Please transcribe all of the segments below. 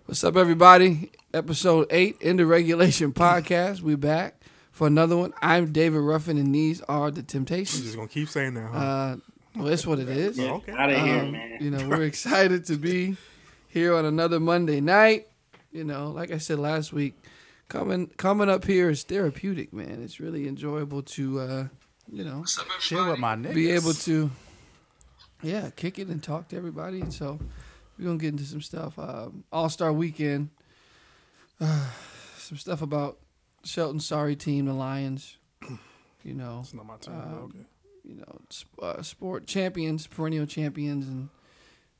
What's up, everybody? Episode 8 in the Regulation Podcast. We back for another one. I'm David Ruffin, and these are the Temptations. You're just gonna keep saying that, huh? Well, that's what it is. Yeah, okay. Out of here, man. You know, we're excited to be here on another Monday night. You know, like I said last week, coming up here is therapeutic, man. It's really enjoyable to, Chill with my niggas. be able to, kick it and talk to everybody. And so we're going to get into some stuff. All-Star Weekend. Some stuff about Shelton's sorry team, the Lions. You know. It's not my team. But okay. You know, sport champions, perennial champions, and,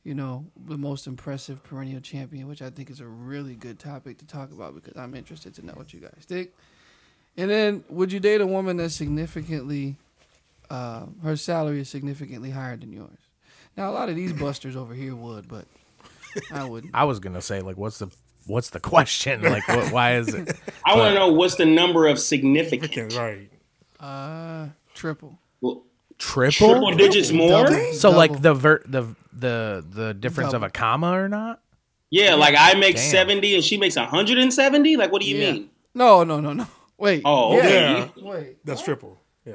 you know, the most impressive perennial champion, which I think is a really good topic to talk about because I'm interested to know what you guys think. And then, would you date a woman that's significantly, her salary is significantly higher than yours? Now, a lot of these busters over here would, but I wouldn't. I was gonna say, like, what's the question? Like, why is it? I want to know what's the number of significant. Right. Triple. Well, Triple digits more? Double. So, like, the difference of a comma or not? Yeah, like I make Damn. 70 and she makes 170? Like, what do you mean? No. Wait. Oh, Yeah. okay. Wait. That's triple. Yeah.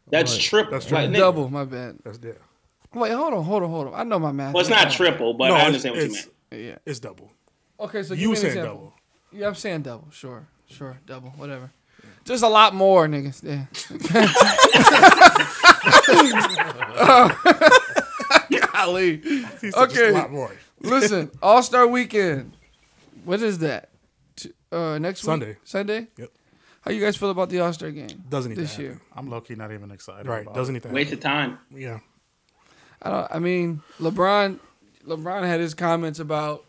That's triple. That's Like, triple. nigga. Double, my bad. That's there. Wait, hold on. I know my math. Well, it's not triple, but No, I understand what you meant. Yeah. It's double. Okay, so give You me an saying example. double. Yeah, I'm saying double. Sure, double, whatever. Just a lot more, niggas. Yeah. Golly. He said just Okay. a lot more. Listen, All-Star Weekend. What is that? Next Sunday. week? Sunday? Yep. How you guys feel about the All-Star game Doesn't need this to happen. year? I'm low-key not even excited. Right. about Doesn't it. need to Waste happen. of time. Yeah. I mean, LeBron had his comments about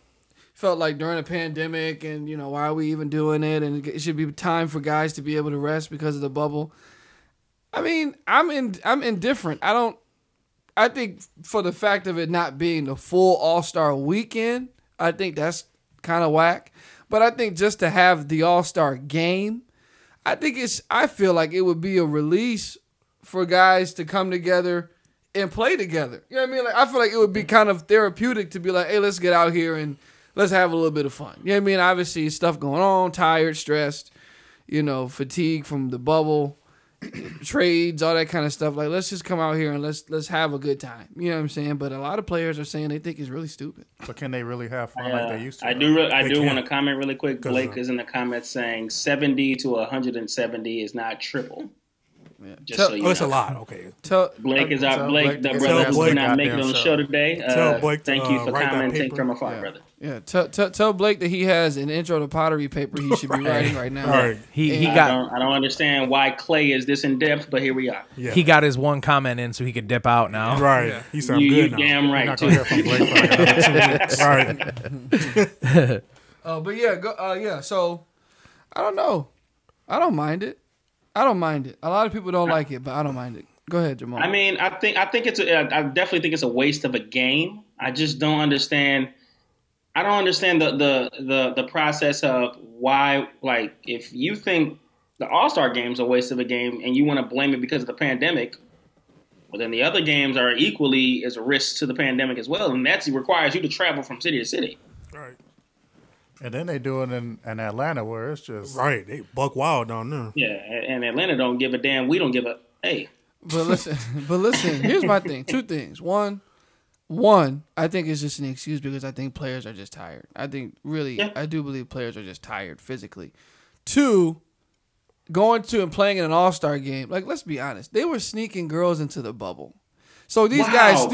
felt like during a pandemic and, you know, why are we even doing it? And it should be time for guys to be able to rest because of the bubble. I mean, I'm indifferent. I think for the fact of it not being the full All-Star weekend, I think that's kind of whack. But I think just to have the All-Star game, I feel like it would be a release for guys to come together and play together. You know what I mean? Like, I feel like it would be kind of therapeutic to be like, hey, let's get out here and let's have a little bit of fun. You know what I mean? Obviously, stuff going on, tired, stressed, you know, fatigue from the bubble, trades, all that kind of stuff. Like, let's just come out here and let's have a good time. You know what I'm saying? But a lot of players are saying they think it's really stupid. But can they really have fun like they used to? I do can. want to comment really quick. 'Cause, Blake is in the comments saying 70 to 170 is not triple. Yeah. Just so you Oh, it's a know. lot. Okay. Blake is Tell our Blake, Blake the to brother get who's Blake not making it on the goddamn show today. Tell Blake to, Thank you for write that commenting paper. from afar, Yeah. brother. Yeah, tell Blake that he has an intro to pottery paper he should be writing right now. All right. He I got don't understand why Clay is this in depth, but here we are. Yeah. he got his one comment in so he could dip out now. Right. He sound You good now. damn You're right not too. gonna hear from Blake for like another 2 weeks. Right. But yeah, so I don't know. I don't mind it. A lot of people don't like it, but I don't mind it. Go ahead, Jamal. I mean, I definitely think it's a waste of a game. I just don't understand. I don't understand the process of why. Like, if you think the All-Star game's a waste of a game and you want to blame it because of the pandemic, well, then the other games are equally as a risk to the pandemic as well, and that requires you to travel from city to city. Right. And then they do it in Atlanta where it's just Right. They buck wild down there. Yeah, and Atlanta don't give a damn. We don't give a hey. But listen. Here's my thing. 2 things. One, I think it's just an excuse because I think players are just tired. I think really, I do believe players are just tired physically. 2, going to and playing in an All-Star game. Like, let's be honest, they were sneaking girls into the bubble. So these guys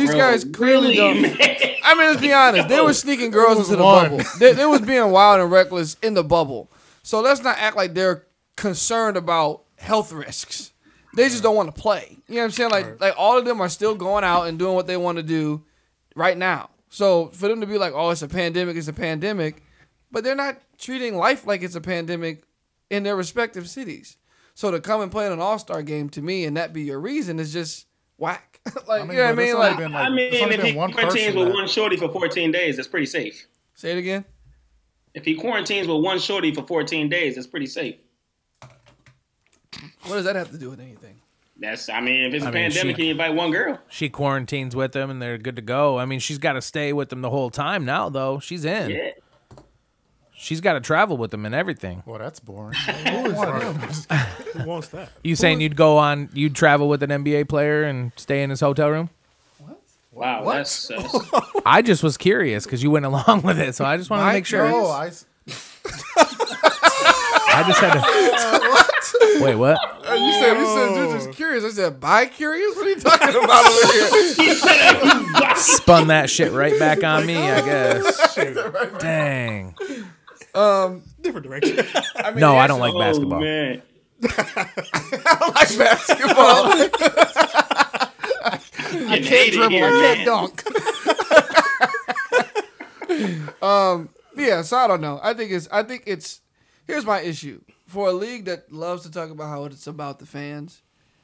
clearly really, don't. man? I mean, let's be honest. They were sneaking girls into the bubble. They was being wild and reckless in the bubble. So let's not act like they're concerned about health risks. They just don't want to play. You know what I'm saying? Like all of them are still going out and doing what they want to do right now. So for them to be like, oh, it's a pandemic, but they're not treating life like it's a pandemic in their respective cities. So to come and play in an All-Star game to me and that be your reason is just whack. Like, you know what I mean? Like, If he quarantines with one shorty for 14 days, that's pretty safe. say it again. If he quarantines with one shorty for 14 days, that's pretty safe. What does that have to do with anything? If it's a pandemic, can you invite one girl? she quarantines with them and they're good to go. I mean, she's got to stay with them the whole time now, though. She's in. Yeah. She's got to travel with him and everything. Well, that's boring. Who wants that? You saying you'd travel with an NBA player and stay in his hotel room? Wow, What? that's I just was curious because you went along with it, so I just wanted to make sure. No, I just had to. Wait, what? You said you're just curious. I said bi-curious? What are you talking about over here? Spun that shit right back on me, I guess. Dang. Different direction. No, I don't like basketball. Oh, man. I don't like basketball. I can't dribble. I can't dunk. Yeah, so I don't know. I think it's here's my issue. For a league that loves to talk about how it's about the fans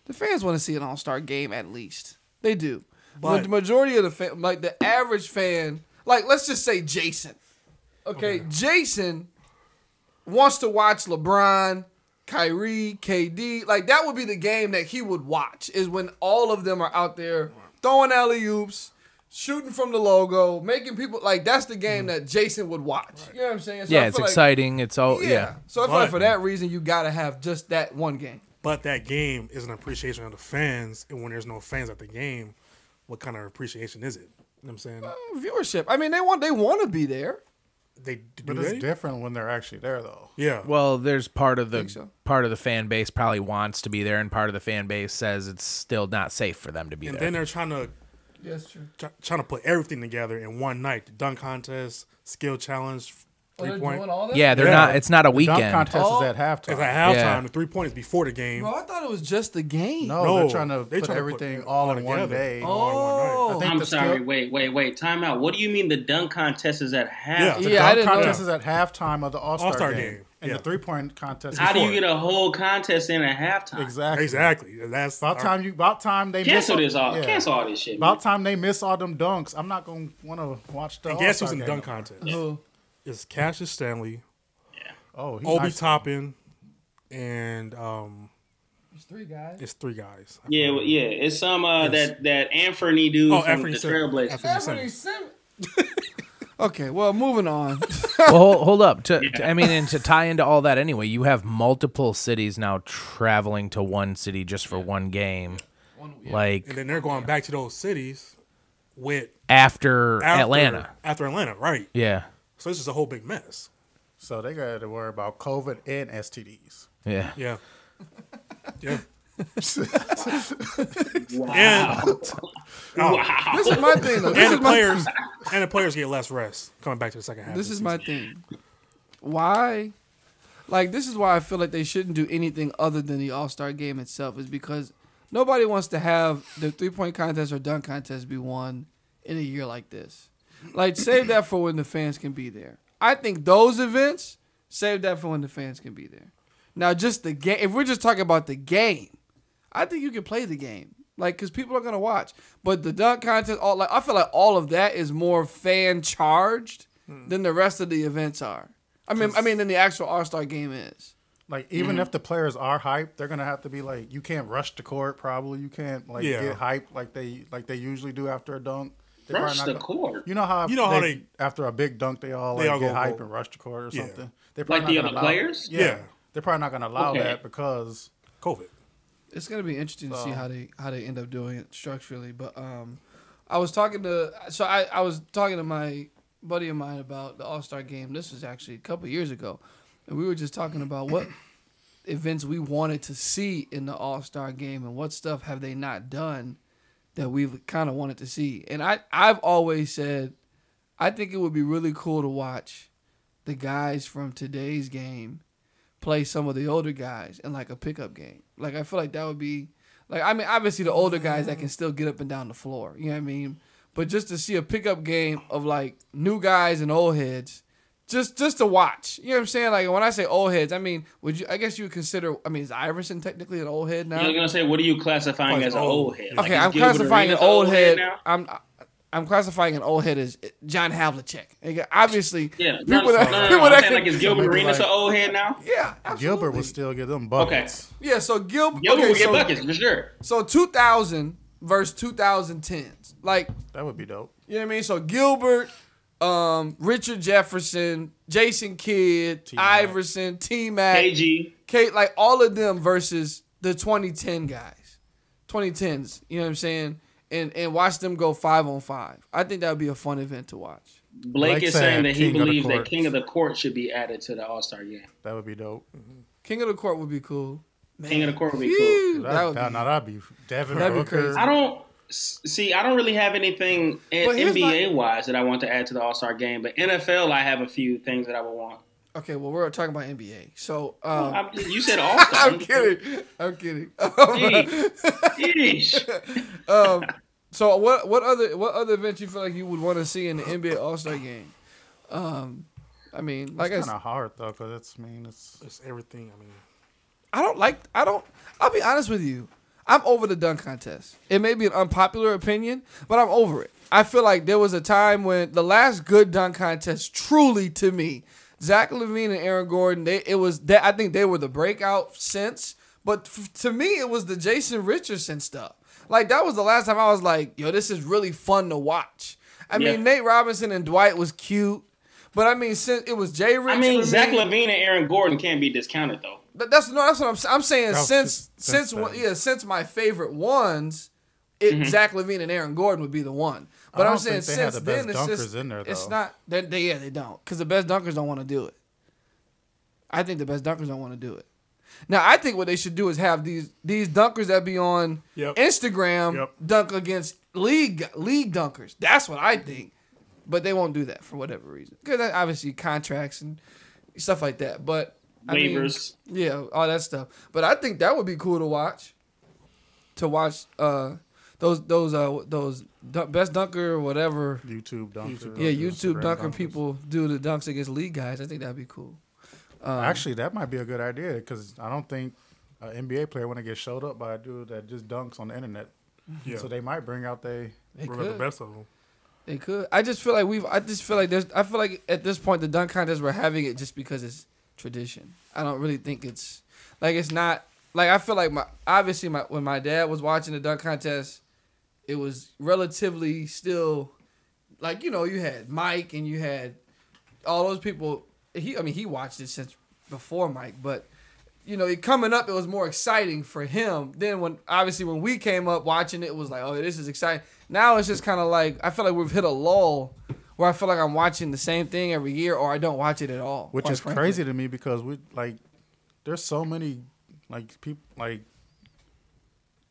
want to see an all-star game at least. They do. But the majority of the like the average fan, like let's just say Jason. Okay, Jason wants to watch LeBron, Kyrie, KD. Like that would be the game that he would watch is when all of them are out there throwing alley-oops, shooting from the logo, making people like that's the game that Jason would watch. Right. You know what I'm saying? So yeah, it's exciting. It's all yeah. So I feel like for that reason you gotta have just that one game. But that game is an appreciation of the fans, and when there's no fans at the game, what kind of appreciation is it? You know what I'm saying? Viewership. I mean, they want to be there. But it's different when they're actually there, though. Yeah. Well, there's part of the fan base probably wants to be there, and part of the fan base says it's still not safe for them to be there. And then they're trying to. Yes, true. Trying to put everything together in one night: the dunk contest, skill challenge, 3-point. Yeah, they're not. It's not a weekend. The dunk contest is at halftime. It's at halftime. Yeah. The 3-point is before the game. Bro, I thought it was just the game. No, they're trying to put everything all in one day. Oh, I think I'm sorry. Wait. Time out. What do you mean the dunk contest is at half? The dunk contest is at halftime of the All-Star game. And the 3-point contest. How do you get a whole contest in at halftime? Exactly. That's about time they cancel all this shit. About time they miss all them dunks. I'm not gonna want to watch the. And guess who's in the dunk contest? It's Cassius Stanley. Yeah. Oh, Obi Toppin, and it's 3 guys. It's 3 guys. Yeah. It's some that Anthony dude from the Trailblazers. Anthony Simmons. Okay, well, moving on. Well, hold up. I mean, and to tie into all that anyway, you have multiple cities now traveling to one city just for one game. Like, and then they're going back to those cities with after Atlanta. After Atlanta, right? Yeah. So it's just a whole big mess. So they got to worry about COVID and STDs. Yeah. Yeah. Yeah. Wow. Wow. This is my thing, though. And the players get less rest coming back to the second half. This is my thing. Why? Like, this is why I feel like they shouldn't do anything other than the All-Star game itself, is because nobody wants to have the 3-point contest or dunk contest be won in a year like this. Like, save that for when the fans can be there. I think those events, save that for when the fans can be there. Now, just the game, if we're just talking about the game, I think you can play the game. Like, because people are going to watch. But the dunk contest, I feel like all of that is more fan-charged than the rest of the events are. I mean, than the actual All-Star game is. Like, even if the players are hyped, they're going to have to be like, you can't rush the court probably. You can't, get hyped like they usually do after a dunk. Rush the court? You know how they after a big dunk, they all get hyped and rush the court or something? Like the other players? Yeah. They're probably not going to allow that because COVID. It's gonna be interesting to see how they end up doing it structurally. But I was talking to my buddy of mine about the All-Star game. This was actually a couple years ago, and we were just talking about what events we wanted to see in the All-Star game and what stuff have they not done that we've kind of wanted to see. And I've always said I think it would be really cool to watch the guys from today's game play some of the older guys in like a pickup game. Like, I feel like that would be like, I mean, obviously the older guys that can still get up and down the floor, you know what I mean? But just to see a pickup game of like new guys and old heads, just to watch. You know what I'm saying? Like, when I say old heads, I mean, I guess you would consider, I mean, is Iverson technically an old head now? You're gonna say, what are you classifying as an old head? Okay, I'm classifying an old head. I'm classifying an old head as John Havlicek. Obviously, yeah. People that like, is Gilbert Arenas an old head now? Yeah, absolutely. Gilbert would still get them buckets. Okay. Yeah, so Gilbert would get buckets for sure. So 2000 versus 2010s, like that would be dope. You know what I mean? So Gilbert, Richard Jefferson, Jason Kidd, T-Mac. Iverson, T-Mac, KG. like all of them versus the 2010 guys, 2010s. You know what I'm saying? And watch them go 5-on-5. I think that would be a fun event to watch. Blake is said saying that he King of the believes that Court. King of the Court should be added to the All-Star game. That would be dope. King of the Court would be cool. King of the Court would be cool. Phew, that would be, That'd be Devin That'd be Booker. crazy. I don't really have anything But here's NBA wise that I want to add to the All-Star game, but NFL I have a few things that I would want. Okay, well, we're talking about NBA. So, You said All-Star. I'm kidding. Yeesh. So what other events you feel like you would want to see in the NBA All-Star game? I mean, like It's kind of hard though, because It's everything. I mean, I'll be honest with you. I'm over the dunk contest. It may be an unpopular opinion, but I'm over it. I feel like there was a time when the last good dunk contest, truly to me, Zach LaVine and Aaron Gordon, I think they were the breakout since. But to me, it was the Jason Richardson stuff. Like, that was the last time I was like, yo, this is really fun to watch. I mean, Nate Robinson and Dwight was cute. But, I mean, since it was Jay Rich. I mean, Zach LaVine and Aaron Gordon can't be discounted, though. That's what I'm saying. Since my favorite ones, Zach LaVine and Aaron Gordon would be the one. But I'm saying since then, it's just in there, though. It's not. They don't, because the best dunkers don't want to do it. I think the best dunkers don't want to do it. Now, I think what they should do is have these dunkers that be on Instagram dunk against league dunkers. That's what I think. But they won't do that for whatever reason, because obviously contracts and stuff like that. But Waivers. All that stuff. But I think that would be cool to watch. Those best dunker or whatever. YouTube dunker. Yeah, YouTube dunker dunkers. people do the dunks against league guys. I think that'd be cool. Actually, that might be a good idea, because I don't think an NBA player want to get showed up by a dude that just dunks on the internet. yeah. So they might bring out They Bring out the could. best of them. They could. I feel like at this point the dunk contest we're having it just because it's tradition. I don't really think it's not like, I feel like when my dad was watching the dunk contest, it was relatively still like, you had Mike and you had all those people. He watched it since before Mike, but coming up, it was more exciting for him. Then when we came up watching it, it was like, oh, this is exciting. Now it's just kind of like, I feel like we've hit a lull where I feel like I'm watching the same thing every year, or I don't watch it at all. which is crazy to me, because there's so many people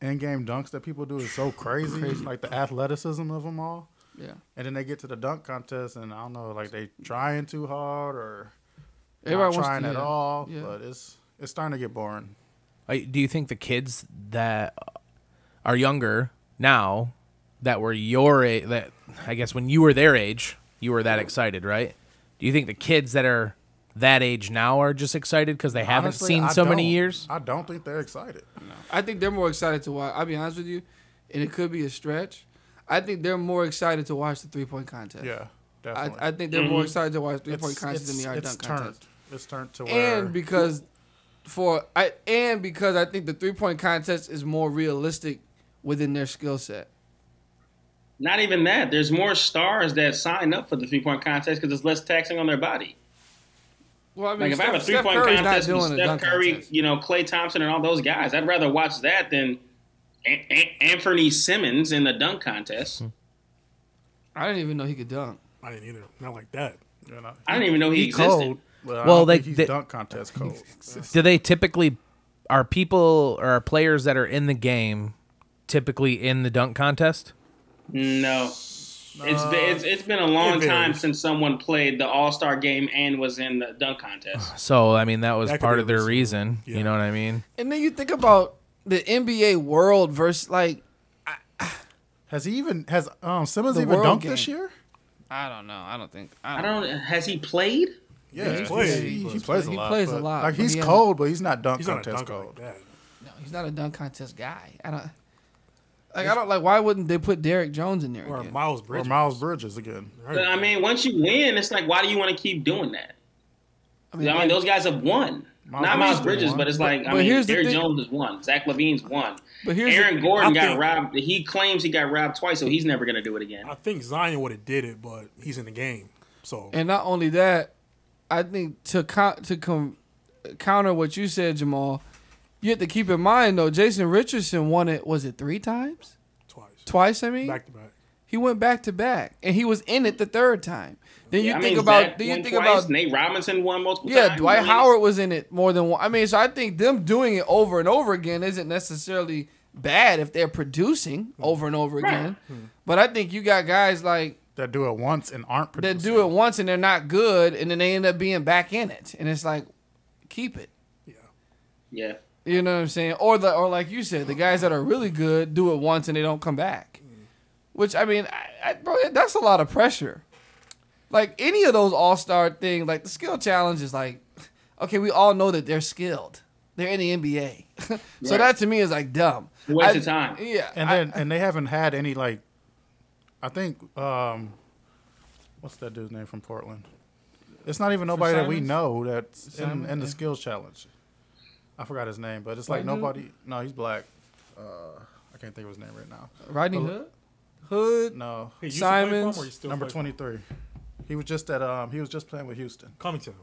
in-game dunks that people do is so crazy. Like the athleticism of them all. Yeah. And then they get to the dunk contest, and I don't know, like they trying too hard or Everybody not wants trying to, at all. yeah. But it's starting to get boring. Do you think the kids that are younger now, that were your age, that I guess when you were their age, you were that excited, right? Do you think the kids that are that age now are just excited because they haven't Honestly, seen I so many don't. years? I don't think they're excited. I think they're more excited to watch. I'll be honest with you, and it could be a stretch. I think they're more excited to watch the 3-point contest. Yeah, definitely. I think they're more excited to watch 3-point contest than they are dunk contest. It's turned to where... And because I think the 3-point contest is more realistic within their skill set. Not even that. There's more stars that sign up for the 3-point contest because it's less taxing on their body. Well, I mean, Like if I have a Steph 3-point Curry's contest not with doing a Steph dunk Curry, contest. Klay Thompson, and all those guys, I'd rather watch that than Anthony Simmons in the dunk contest. I didn't even know he could dunk. I didn't either. Not like that. You know, I didn't even know he existed. cold. But I Well, don't they- think he's they- dunk contest cold. Do they typically are people or are players that are in the game typically in the dunk contest? No. It's been a long it time varies. since someone played the All-Star game and was in the dunk contest. So I mean that was That could part be of their a reason. reason. Yeah. You know what I mean? And then you think about the NBA world versus Has Simmons The even world dunked game. this year? I don't know. I don't think. Has he played? Yeah, he plays. He plays a He lot. plays a but, lot, Like but he's he cold, but he's not dunk He's not a contest dunker cold. like that. No, he's not a dunk contest guy. I don't like. Why wouldn't they put Derrick Jones in there Or again? Miles Or Bridges. Miles Bridges again. Right. I mean, once you win, it's like, why do you want to keep doing that? I mean, those guys have won. Not Miles Bridges, but it's like, Jerry Jones is one. Zach LaVine's one. But Aaron Gordon got robbed. He claims he got robbed twice, so he's never going to do it again. I think Zion would have did it, but he's in the game. So, and not only that, I think to counter what you said, Jamal, you have to keep in mind, though, Jason Richardson won it, was it 3 times? Twice, I mean? Back to back. He went back to back, and he was in it the 3rd time. Then you think about Nate Robinson won multiple times. Yeah, Dwight Howard was in it more than one. I mean, so I think them doing it over and over again isn't necessarily bad if they're producing over and over again. But I think you got guys like that do it once and aren't producing. That do it once and they're not good, and then they end up being back in it, and it's like, keep it. Yeah. You know what I'm saying? Or like you said, the guys that are really good do it once and they don't come back. Which, I mean, bro, that's a lot of pressure. Like, any of those all-star things, like the skill challenge is like, okay, we all know that they're skilled. They're in the NBA. So that to me is like dumb. Waste of time. Yeah. And they haven't had any, like, I think, what's that dude's name from Portland? It's not even nobody that we know that's in the skills challenge. I forgot his name, but it's like nobody. No, he's black. I can't think of his name right now. Rodney Hood? Hood? No. Simons? Number 23. He was just at he was just playing with Houston. Covington.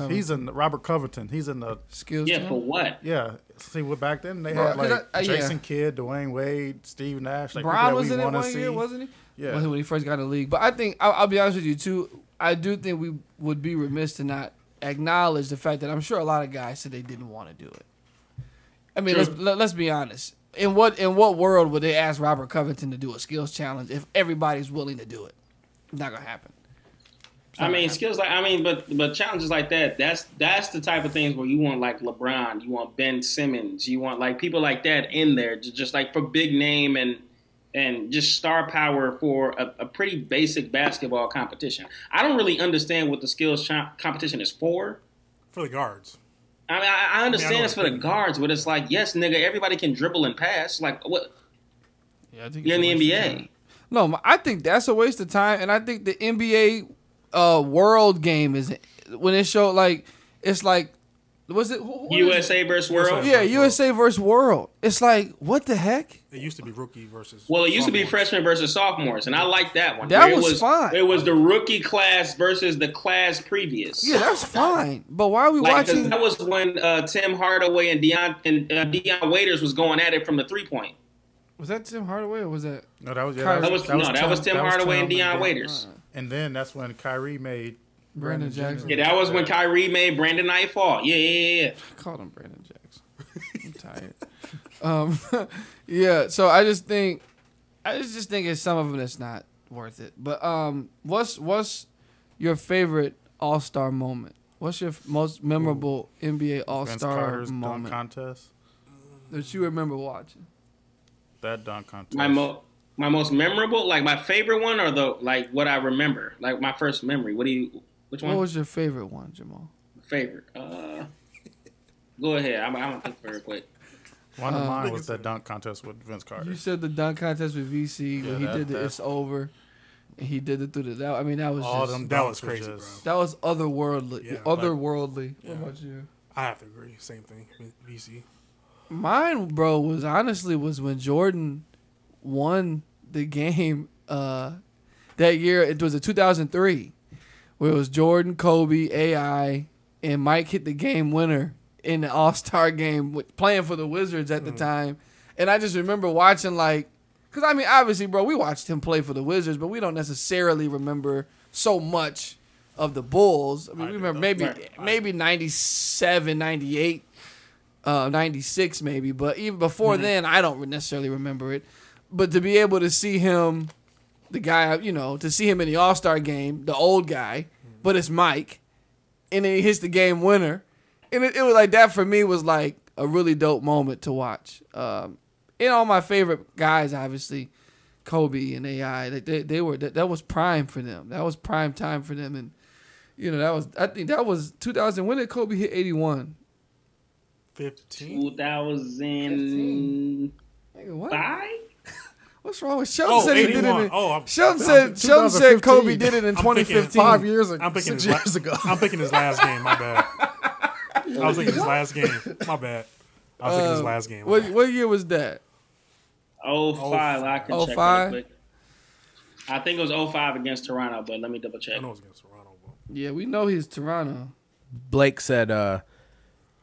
He's in Robert Covington. He's in the skills. Yeah, for what? Yeah. See, back then they had like Jason Kidd, Dwayne Wade, Steve Nash. Like Bron was in it one year, wasn't he? Yeah. When he first got in the league. But I think I'll be honest with you too. I do think we would be remiss to not acknowledge the fact that I'm sure a lot of guys said they didn't want to do it. I mean, let's be honest. In what world would they ask Robert Covington to do a skills challenge if everybody's willing to do it? It's not gonna happen. But challenges like that, that's the type of things where you want like LeBron, you want Ben Simmons, you want like people like that in there, just like for big name and just star power for a pretty basic basketball competition. I don't really understand what the skills competition is for. For the guards. I mean, I understand it's for the guards, but it's like, yes, nigga, everybody can dribble and pass. Like, what? Yeah, I think you're in the NBA. No, I think that's a waste of time, and I think the NBA world game is when it showed like it's like was it USA versus World? Yeah, USA versus World. It's like, what the heck? It used to be rookie versus. Well, it used to be freshmen versus sophomores, and I like that one. That was fine. It was the rookie class versus the class previous. Yeah, that's fine. But why are we watching? That was when Tim Hardaway and Deion Waiters was going at it from the 3-point. Was that Tim Hardaway or was that? No, that was Tim Hardaway and Deion Waiters. And then that's when Kyrie made Brandon Jackson. Yeah, that was when Kyrie made Brandon Nightfall. Yeah. I called him Brandon Jackson. I'm tired. Yeah. So I just think it's some of them that's not worth it. But what's your favorite All-Star moment? What's your most memorable NBA All-Star moment dunk contest that you remember watching? That dunk contest. My most memorable, like my favorite one, or what I remember, like my first memory. Which one? What was your favorite one, Jamal? Favorite. Go ahead. I'm gonna think very quick. One of mine was the dunk contest with Vince Carter. You said the dunk contest with VC when he did the "It's Over," and he did it through the. That was crazy, bro. That was otherworldly. Yeah, otherworldly. What about you? I have to agree. Same thing. VC. Mine, bro, was when Jordan won the game that year. It was a 2003 where it was Jordan, Kobe, AI, and Mike hit the game winner in the All-Star game playing for the Wizards at the time. And I just remember watching because I mean, obviously, bro, we watched him play for the Wizards, but we don't necessarily remember so much of the Bulls. I mean, we remember maybe 97, 98, 96 maybe, but even before then, I don't necessarily remember it. But to be able to see him, the guy, to see him in the All-Star game, the old guy, but it's Mike, and then he hits the game winner. And it was like that for me was like a really dope moment to watch. And all my favorite guys, obviously, Kobe and AI, that was prime for them. That was prime time for them. And, I think that was 2000. When did Kobe hit 81? 15? 2005? What's wrong with Sheldon? Said he did it. Sheldon Sheldon said Kobe did it in 2015. 5 years ago. I'm picking his last game. My bad. I was thinking his last game. My bad. I was thinking his last game. What year was that? 05. I can check 05? really quick. I think it was 05 against Toronto, but let me double check. I know it was against Toronto. Bro. Yeah, we know he's Toronto. Blake said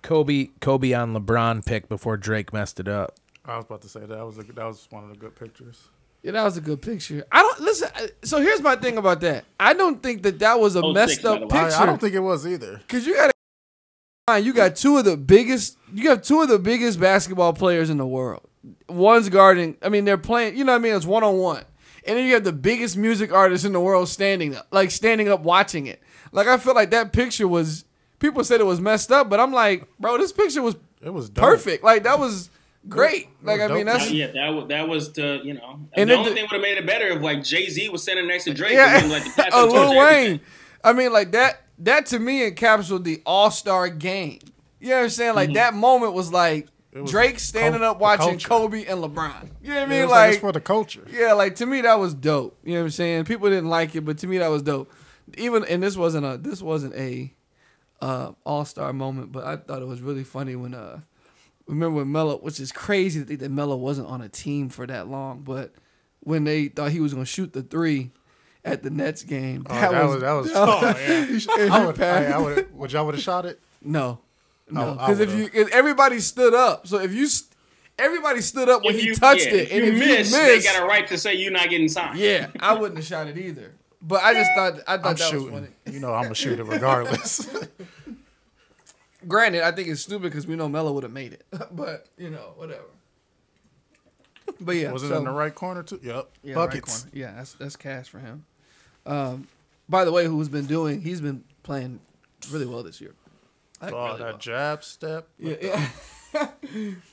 Kobe on LeBron pick before Drake messed it up. I was about to say that was one of the good pictures. Yeah, that was a good picture. I don't listen. So here's my thing about that. I don't think that was a 06, messed up by the way. picture. I don't think it was either. Because you got two of the biggest basketball players in the world. One's guarding. I mean, they're playing. You know what I mean? It's 1-on-1, and then you have the biggest music artist in the world standing up watching it. Like I feel like that picture was. People said it was messed up, but I'm like, bro, this picture was dope. perfect. Like that was great. Like I mean, that's that was the And the then only thing would have made it better if like Jay-Z was standing next to Drake. yeah, And, like, the passion Lil towards Wayne. everything. I mean, like that to me encapsulated the All-Star game. You know what I'm saying? Like that moment was like was Drake standing up watching culture. Kobe and LeBron. You know what I mean? It was Like it's for the culture. yeah, like to me that was dope. You know what I'm saying? People didn't like it, but to me that was dope. This wasn't a All-Star moment, but I thought it was really funny when remember when Melo, which is crazy to think that Melo wasn't on a team for that long, but when they thought he was gonna shoot the 3 at the Nets game, that was Would y'all would have shot it? no, I because if everybody stood up, so everybody stood up when If he you- touched yeah, it, and if if you you miss, miss, they got a right to say you're not getting signed. yeah, I wouldn't have shot it either. But I just thought I'm that shooting. was funny. You know, I'm gonna shoot it regardless. Granted, I think it's stupid because we know Melo would have made it, but whatever. But yeah, Was it so- in the right corner too? Yep. Yeah, Buckets. right corner. Yeah, that's cash for him. By the way, he's been playing really well this year. Like, Oh, really that well. jab step. Yeah.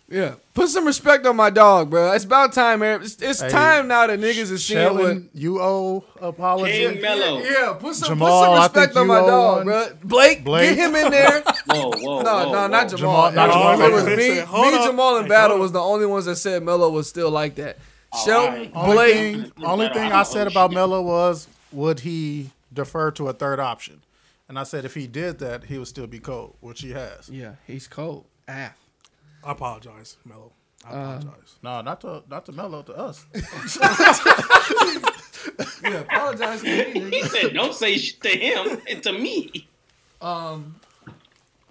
Yeah. Put some respect on my dog, bro. It's about time, Eric. It's Hey, time now that niggas is seeing what. Sheldon, you owe apology. King Melo. Yeah, put some Jamal, I respect think on you my owe dog, one. bro. Blake, Blake. get him in there. Whoa, No, not Jamal. Jamal- not It Jamal. was Wait, me, hold up. Jamal, and Hey, Battle hold was the only ones that said Melo was still like that. Oh, Sheldon, all Blake. Only thing I said about Melo was, would he defer to a third option? And I said if he did that, he would still be cold, which he has. Yeah, he's cold. I apologize, Melo. I apologize. No, not to Melo, to us. Yeah, apologize to me, nigga. He said, "Don't say shit to him and to me."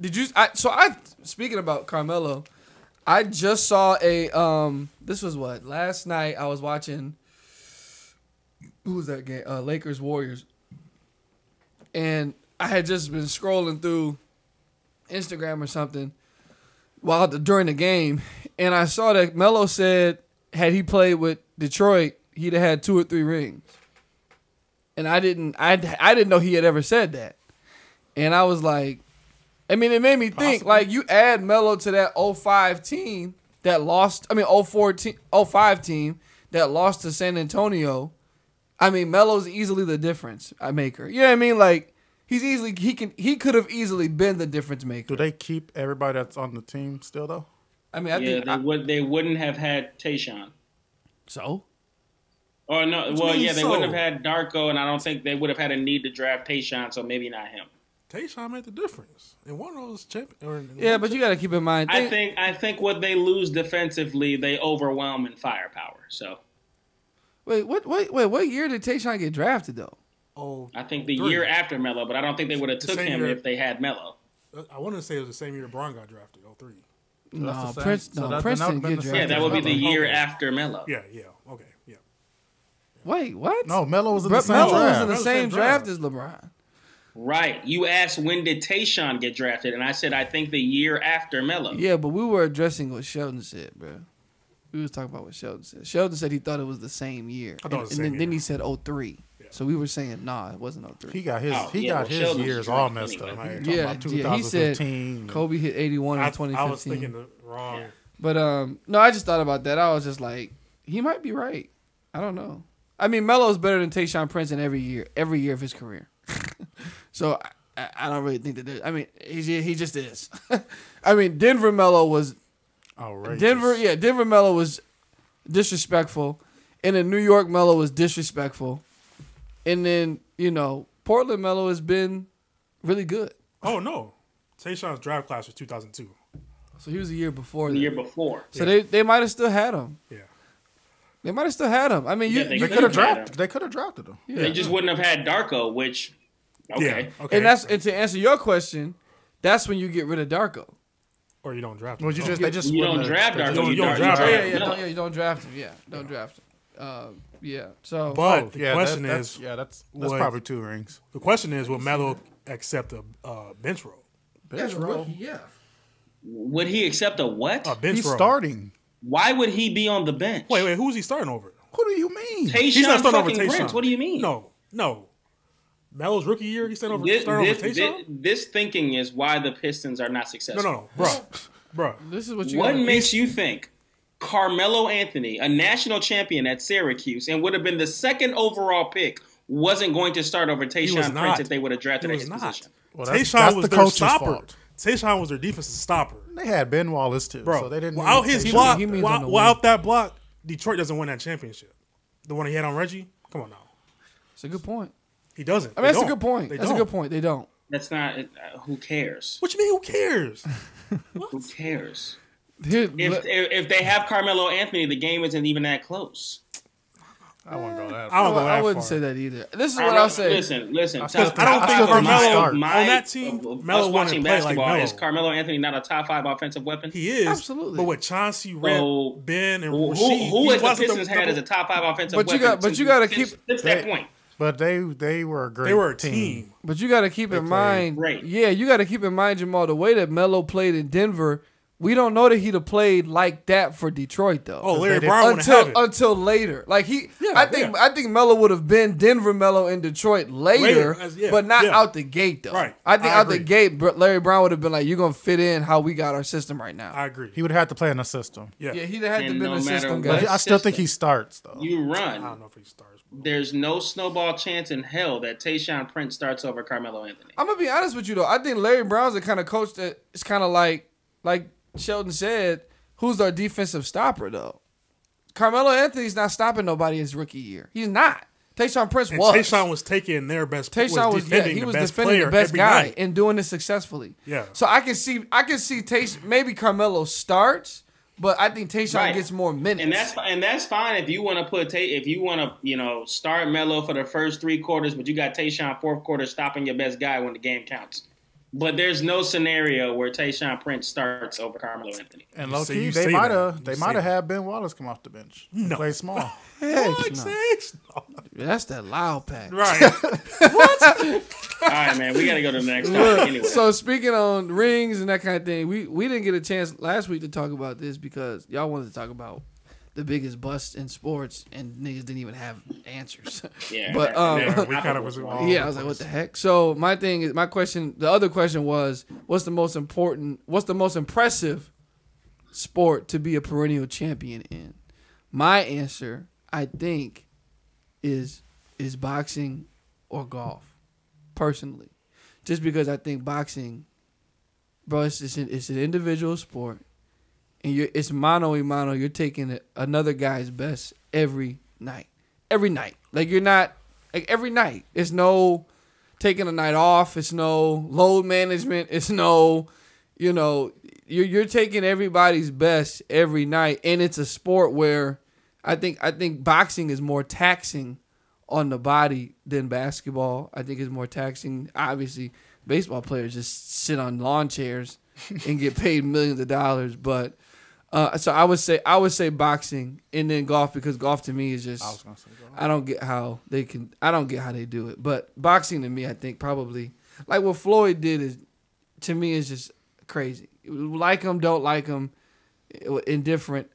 Did you? Speaking about Carmelo, I just saw a. This was what last night. I was watching. Who was that game? Lakers Warriors. And I had just been scrolling through Instagram or something during the game, and I saw that Melo said had he played with Detroit, he'd have had 2 or 3 rings. And I didn't know he had ever said that. And I was like, I mean, it made me think, like, you add Melo to that 05 team that lost, 05 team that lost to San Antonio. I mean, Melo's easily the difference maker. You know what I mean? Like, he could have easily been the difference maker. Do they keep everybody that's on the team still though? I mean, They wouldn't have had Tayshaun. So? Or no, What you well, mean, yeah, they so? wouldn't have had Darko, and I don't think they would have had a need to draft Tayshaun, so maybe not him. Tayshaun made the difference in one of those champions. Yeah, but you got to keep in mind. I think what they lose defensively, they overwhelm in firepower. So Wait, what year did Tayshaun get drafted though? I think the 3. year after Melo, but I don't think they would have The took same him year. if they had Melo. I want to say it was the same year Braun got drafted, 03. No, that's the same- Prince. so No, that- Prince that didn't would've get been the Yeah, drafted. that would be the Melo. year Okay. after Melo. Yeah, okay, yeah. Wait, what? No, Melo was in the Bro, same Melo was draft. in the That same was the draft draft. as LeBron. Right. You asked when did Tayshaun get drafted, and I said I think the year after Melo. Yeah, but we were addressing what Sheldon said, bro. We was talking about what Sheldon said. Sheldon said he thought it was the same year. I thought it was the and same then year. he said 03. Yeah. So we were saying, nah, it wasn't 03. He got his Sheldon was years all drunk messed anyway. up. He was Yeah, talking yeah, about he said 2015. Kobe hit 81 in 2015. I was thinking the wrong. But no, I just thought about that. I was just like, he might be right. I don't know. I mean, Melo's better than Tayshaun Prince in every year of his career. So I don't really think that. I mean, he just is. I mean, Denver Melo was outrageous. Denver Melo was disrespectful, and then New York Melo was disrespectful, and then Portland Melo has been really good. Oh no, Tayshaun's draft class was 2002. So he was a year before. The that. year before. So they might have still had him. Yeah. They might have still had him. I mean, Yeah, you they They could could have have had drafted. him. They could have drafted him. yeah. They just wouldn't have had Darko, which okay. Yeah. Okay. and to answer your question, that's when you get rid of Darko. Or you don't draft him. Well, they just You don't wouldn't draft have- Darko. You don't draft Oh, him. Melo. you don't draft him. Yeah, don't draft him. Yeah. So But the Yeah, question that's is, that's would- probably 2 rings. would Melo accept a bench role? Bench roll. Yeah. Would he accept a what? A bench He's role. starting. Why would he be on the bench? Wait, who is he starting over? What do you mean? He's Tayshaun not starting over fucking Prince. Tayshaun. What do you mean? No. Melo's rookie year, he's starting over This, Tayshaun? this thinking is why the Pistons are not successful. No. Bro. This is what you. What gotta- makes you think Carmelo Anthony, a national champion at Syracuse and would have been the second overall pick, wasn't going to start over was Tayshaun not. Prince if they would have drafted He at was his not. position? Well, Tayshaun was the their coach's stopper. fault. Tayshaun was their defensive stopper. They had Ben Wallace too, Bro, so they didn't. without need his Tayshaun. block, he means on the wing. without that block, Detroit doesn't win that championship. The one he had on Reggie? Come on now. It's a good point. He doesn't. I mean, They that's a don't. good point. They That's a don't. good point. They don't. That's not. Who cares? What you mean, who cares? Who cares? Here, If they have Carmelo Anthony, the game isn't even that close. I won't go that. I don't go that I wouldn't far. say that either. This is what I'll say. Listen. I still top think- I don't think five Carmelo of start. on that team, of Melo us wouldn't watching play like basketball, Melo. is Carmelo Anthony not a top 5 offensive weapon? He is. Absolutely. But with Chauncey, Rip, So, Ben, and Who Rasheed, has he the wasn't Pistons had as a top 5 offensive But you weapon? got- but you gotta since- keep- since that point. But they were a great. They were a team. But you got to keep in mind, great. yeah, you got to keep in mind, Jamal, the way that Melo played in Denver. We don't know that he'd have played like that for Detroit though. Oh, Larry they Brown wouldn't have it. Until later, like Yeah, I think Melo would have been Denver Melo in Detroit later, yeah, but not yeah. out the gate though. Right. I think I out the agree. gate, Larry Brown would have been like, "You're gonna fit in how we got our system right now." I agree. He would have to play in a system. Yeah. Yeah, he'd have had to And be no in the matter system, what- guys. I still think system. he starts though. You I run. don't know if he starts. Bro. There's no snowball chance in hell that Tayshaun Prince starts over Carmelo Anthony. I'm gonna be honest with you though. I think Larry Brown's the kind of coach that it's kind of like Sheldon said. Who's our defensive stopper though? Carmelo Anthony's not stopping nobody his rookie year. He's not. Tayshaun Prince And was. Tayshaun was taking their best. Tayshaun was defending he was the best defending player the best every guy night. and doing this successfully. Yeah. So I can see Tayshaun, maybe Carmelo starts, but I think Tayshaun Right. gets more minutes. And that's fine if you want to start Melo for the first 3 quarters, but you got Tayshaun fourth quarter stopping your best guy when the game counts. But there's no scenario where Tayshaun Prince starts over Carmelo Anthony. And low say- key, you they say might that. have You they say might have that. had Ben Wallace come off the bench. No. Play small. What? No. That's that loud pack. Right. All right, man, we got to go to the next topic anyway. So speaking on rings and that kind of thing, we didn't get a chance last week to talk about this because y'all wanted to talk about the biggest bust in sports and niggas didn't even have answers. Yeah, but we kind of was all yeah, I was like, what the heck? So the other question was, what's the most impressive sport to be a perennial champion in? My answer, I think, is boxing or golf, personally. Just because I think boxing, bro, it's an individual sport. And it's mano a mano. You're taking another guy's best every night. Every night. Like you're not like every night. It's no taking a night off. It's no load management. It's no, you're taking everybody's best every night. And it's a sport where I think boxing is more taxing on the body than basketball. I think it's more taxing. Obviously, baseball players just sit on lawn chairs and get paid millions of dollars, but. So I would say boxing and then golf because golf to me is just I was gonna say golf. I don't get how they do it. But boxing to me I think probably like what Floyd did is to me is just crazy. Like him, don't like him, indifferent.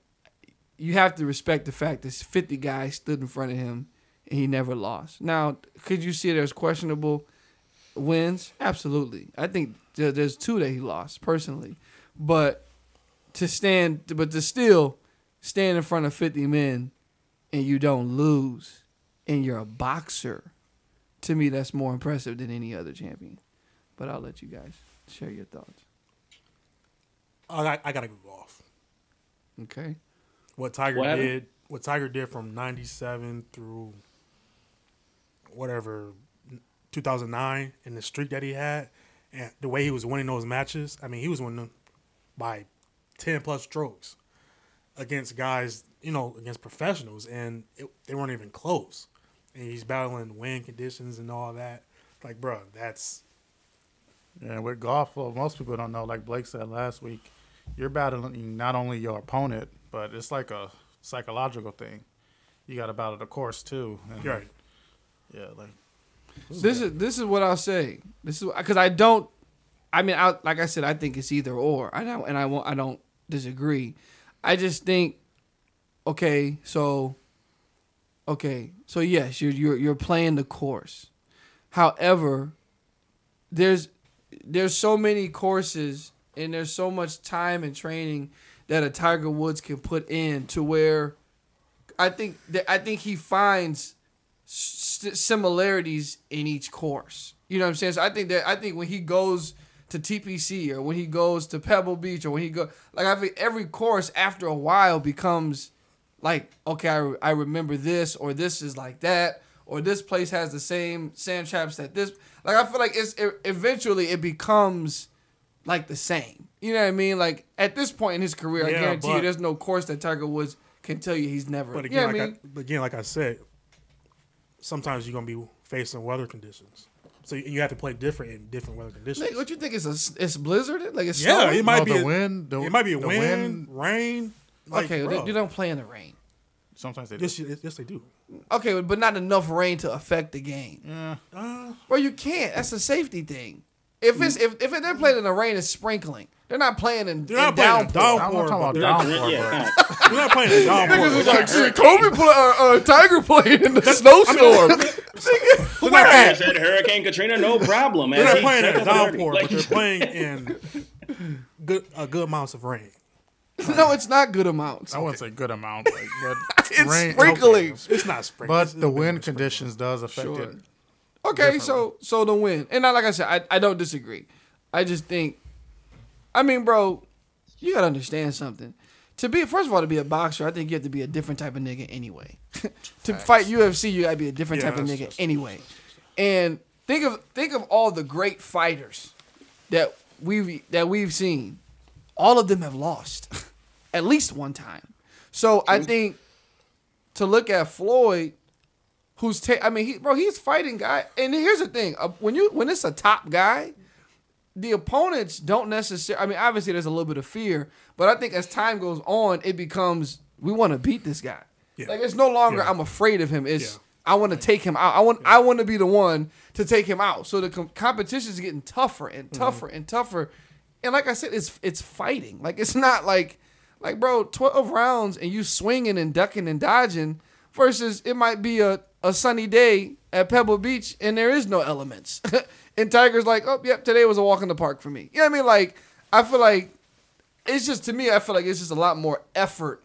You have to respect the fact that 50 guys stood in front of him and he never lost. Now, could you see there's questionable wins? Absolutely. I think there's 2 that he lost personally. But to still stand in front of 50 men and you don't lose and you're a boxer, to me that's more impressive than any other champion. But I'll let you guys share your thoughts. I gotta go golf. Okay. What Tiger What happened? did from '97 through whatever 2009 and the streak that he had, And the way he was winning those matches, I mean, he was winning them by 10 plus strokes against guys, against professionals, and they weren't even close. And he's battling wind conditions and all that. Like, bro, that's... Yeah, with golf, well, most people don't know, like Blake said last week, you're battling not only your opponent, but it's like a psychological thing. You got to battle the course, too. And right. Yeah, like... This is what I'll say. This is because I don't. I mean, like I said, I think it's either or. I don't disagree. I just think, so yes, you're playing the course. However, there's so many courses and there's so much time and training that a Tiger Woods can put in to where I think he finds similarities in each course. You know what I'm saying? So I think when he goes to TPC or when he goes to Pebble Beach or when he go, like, I think every course after a while becomes like, okay, I remember this, or this is like that, or this place has the same sand traps that this. Like, I feel like eventually it becomes like the same. You know what I mean? Like, at this point in his career, I guarantee you there's no course that Tiger Woods can tell you he's never. But again, like I said, sometimes you're gonna be facing weather conditions, so you have to play different in different weather conditions. What you think? It's blizzard? Like it's yeah, snowing? it might be the wind. It might be a wind, rain. Like, okay, you don't play in the rain. Sometimes they do. Yes, they do. Okay, but not enough rain to affect the game. Yeah. Well, you can't. That's a safety thing. If they're playing in the rain, it's sprinkling. They're not playing in downpour. I'm not talking about downpour. Yeah, We're not playing in downpour. Niggas was like, shit, Tiger playing in the snowstorm. I said Hurricane Katrina, no problem. They're not playing in a downpour, but they're playing in good amounts of rain. No, it's not good amounts. I wouldn't say good amount, but It's rain, sprinkling. It's not sprinkling. But the wind conditions does affect Sure. it. Okay, so the win. And like I said, I don't disagree. I just think, I mean, bro, you got to understand something. First of all, to be a boxer, I think you have to be a different type of nigga anyway. To fight UFC, you got to be a different type of nigga anyway. And think of all the great fighters that we've seen. All of them have lost at least one time. So I think to look at Floyd, who's he's fighting guy. And here's the thing: when it's a top guy, the opponents don't necessarily. I mean, obviously there's a little bit of fear, but I think as time goes on, it becomes we want to beat this guy. Yeah. Like it's no longer I'm afraid of him. It's I want to take him out. I want to be the one to take him out. So the competition is getting tougher and tougher and tougher. And like I said, it's fighting. Like it's not like bro, 12 rounds and you swinging and ducking and dodging versus it might be a sunny day at Pebble Beach and there is no elements. And Tiger's like, oh, yep, today was a walk in the park for me. You know what I mean? Like, I feel like it's just, to me, I feel like it's just a lot more effort.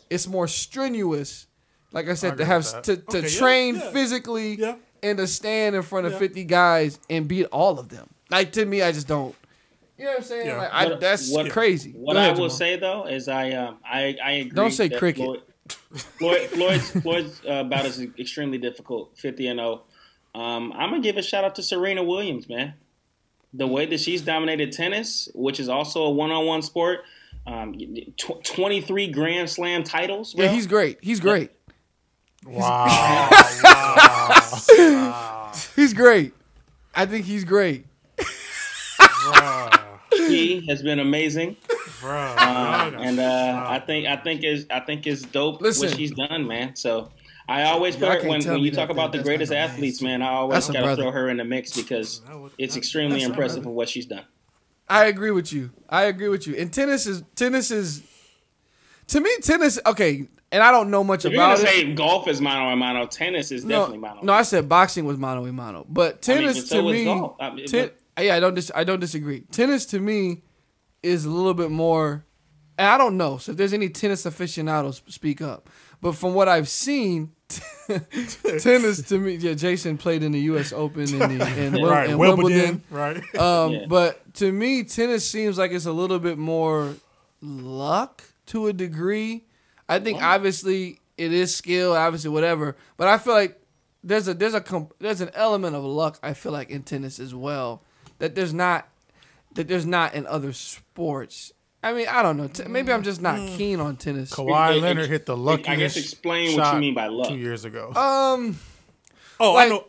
It's more strenuous, like I said, to train physically and to stand in front of 50 guys and beat all of them. Like, to me, I just don't. You know what I'm saying? Yeah. Like, that's crazy. What I will say, though, is I agree. Don't say cricket. Floyd's bout is extremely difficult, 50-0. I'm going to give a shout out to Serena Williams, man. The way that she's dominated tennis, which is also a one-on-one sport, 23 Grand Slam titles. Bro. Yeah, he's great. He's great. Wow. He's great. I think he's great. He has been amazing. I think it's dope what she's done, man. So I always put her when you talk about the greatest athletes, man. I always gotta throw her in the mix because it's extremely impressive of what she's done. I agree with you. And tennis is to me tennis. Okay, and I don't know much about it. You're gonna say golf is mano a mano. Tennis is definitely mano. No, I said boxing was mano a mano, but tennis to me. I don't disagree. Tennis to me is a little bit more, and I don't know. So if there's any tennis aficionados, speak up. But from what I've seen, tennis to me, Jason played in the U.S. Open and Wimbledon. Right. But to me, tennis seems like it's a little bit more luck to a degree. I think obviously it is skill, obviously whatever. But I feel like there's an element of luck. I feel like in tennis as well that there's not that there's not in other sports. I mean, I don't know. Maybe I'm just not keen on tennis. Kawhi Leonard hit the luckiest I guess explain shot what you mean by luck. 2 years ago. Oh, like- I know.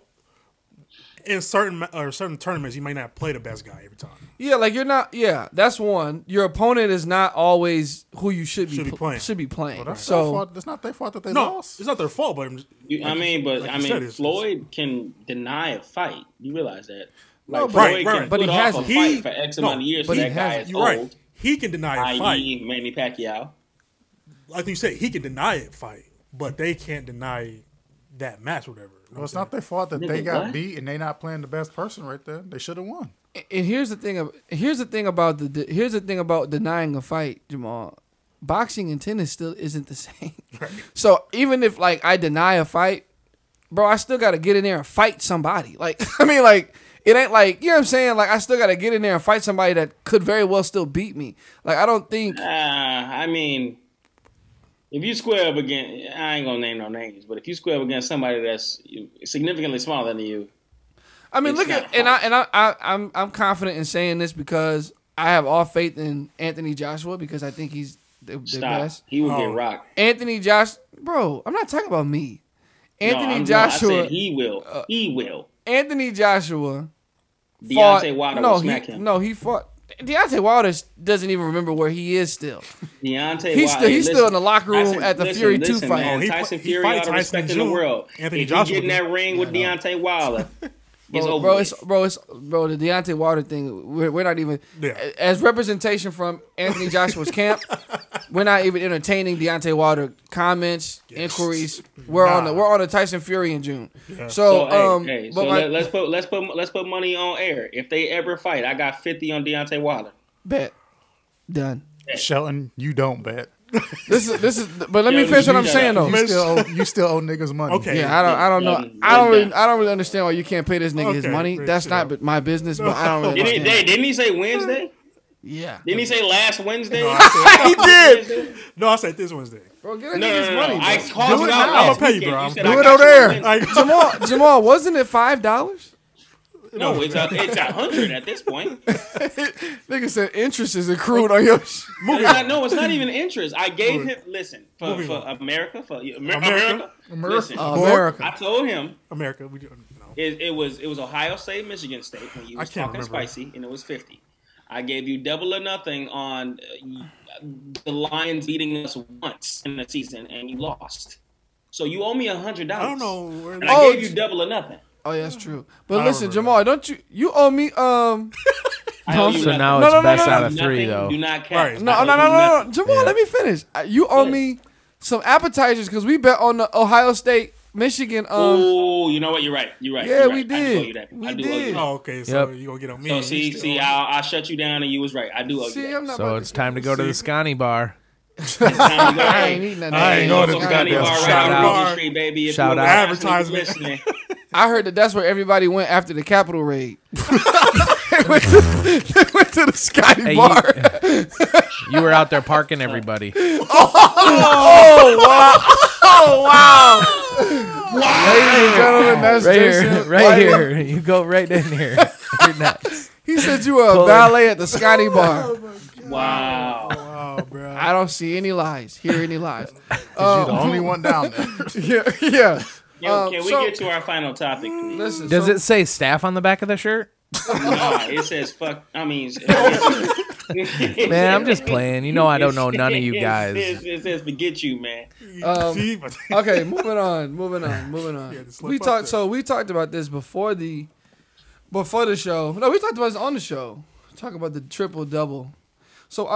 In certain tournaments, you might not play the best guy every time. Yeah, like you're not. Yeah, that's one. Your opponent is not always who you should be playing. Should be playing. Well, that's it's not their fault that they No, lost. it's not their fault. But Floyd can deny a fight. You realize that? No, Like, but- Floyd right. can But put he off hasn't. a fight for X amount of years. but So he that guy hasn't. is You're right. old. He can deny a fight. I.e. Manny Pacquiao. Like you said, he can deny it fight, but they can't deny that match, or whatever. Well, it's not their fault that Nigga, they got what? beat and they not playing the best person right there. They should have won. And here's the thing about denying a fight, Jamal. Boxing and tennis still isn't the same. Right. So even if like I deny a fight, bro, I still got to get in there and fight somebody. Like I mean, like it ain't like, you know what I'm saying. Like I still got to get in there and fight somebody that could very well still beat me. Like I don't think. I mean, if you square up against, I ain't gonna name no names, but if you square up against somebody that's significantly smaller than you, I mean, it's look not at I'm confident in saying this because I have all faith in Anthony Joshua because I think he's the best. he would get rocked. Anthony bro, I'm not talking about me. Anthony I Joshua. said he will. He will. Anthony Joshua. Deontay Wilder will smack him. No, he fought. Deontay Wilder doesn't even remember where he is still. He's still in the locker room at the Fury 2 fight. Man, Oh, Tyson he Fury, fights all the Tyson respect in the June. world. Anthony if Joshua you get in do. that ring with Deontay Wilder, it's over. Bro, the Deontay Wilder thing, we're not even, Yeah. as representation from Anthony Joshua's camp, we're not even entertaining Deontay Wilder comments, inquiries. We're on the Tyson Fury in June. Yeah. So, let's put money on air. If they ever fight, I got 50 on Deontay Wilder. bet. Done. Shelton, you don't bet. This is. But let me finish what I'm saying though. You still owe niggas money. Okay. Yeah, I don't know. I don't really understand why you can't pay this nigga his Okay, money. great, That's yeah. not my business. But I don't really understand. Didn't he say Wednesday? Yeah. Didn't he say last Wednesday? He did. No, I said this Wednesday. Bro, get that No, nigga's money. I Bro. called Do you it out now. last I'ma pay you, weekend. bro. You said Do I it got over you there. on Wednesday. Like, Jamal, wasn't it $5? No, it's 100 at this point. Nigga said interest is accrued on your shit. It's not even interest. I gave him, listen, for America, America. Listen, America. I told him America, we do. No. it was Ohio State, Michigan State when you was can't talking remember. spicy, and it was 50. I gave you double or nothing on the Lions beating us once in the season, and you lost. So you owe me $100. I don't know where And I gave you double or nothing. Oh yeah, that's true. But I listen, remember Jamal, you owe me I owe you So nothing. now No, it's no, no, best no, out of three, Nothing, though. Do not count. Right. no, I owe no, you no, no, nothing. Jamal, Yeah. let me finish. You owe me some appetizers because we bet on the Ohio State Michigan. Oh, you know what? You're right. Yeah, You're right. we I do did. owe you that. We I do did. owe you that. Oh, okay. So Yep. you gonna get on me? So see, I'll shut you down, and you was right. I do owe you See, that. I'm not. So about it's time to go to the Scotty bar. It's time to go. I ain't eating nothing. I ain't going to Local the Scotty goddamn bar right shout on out. Regent Street, baby. If Shout you out. Advertisement. listening. I heard that's where everybody went after the Capitol raid. They went to the Scotty Hey, bar. You were out there parking everybody. Oh wow! Ladies and gentlemen, that's Right Jason. here. Right here. You go right in here. You're next. He said you were a Pull it. valet at the Scotty bar. Wow. Oh, bro. I don't see any lies. Hear any lies? You're the only one down there. Yeah. Can we so- get to our final topic, please? Listen. Does so- it say staff on the back of the shirt? Nah, it says fuck. I mean, Man, I'm just playing. You know I don't know none of you guys. It says forget you, man. See, but Okay, moving on. Yeah, just slip We up talked. there. So we talked about this before the show. No, we talked about this on the show. Talk about the triple double. So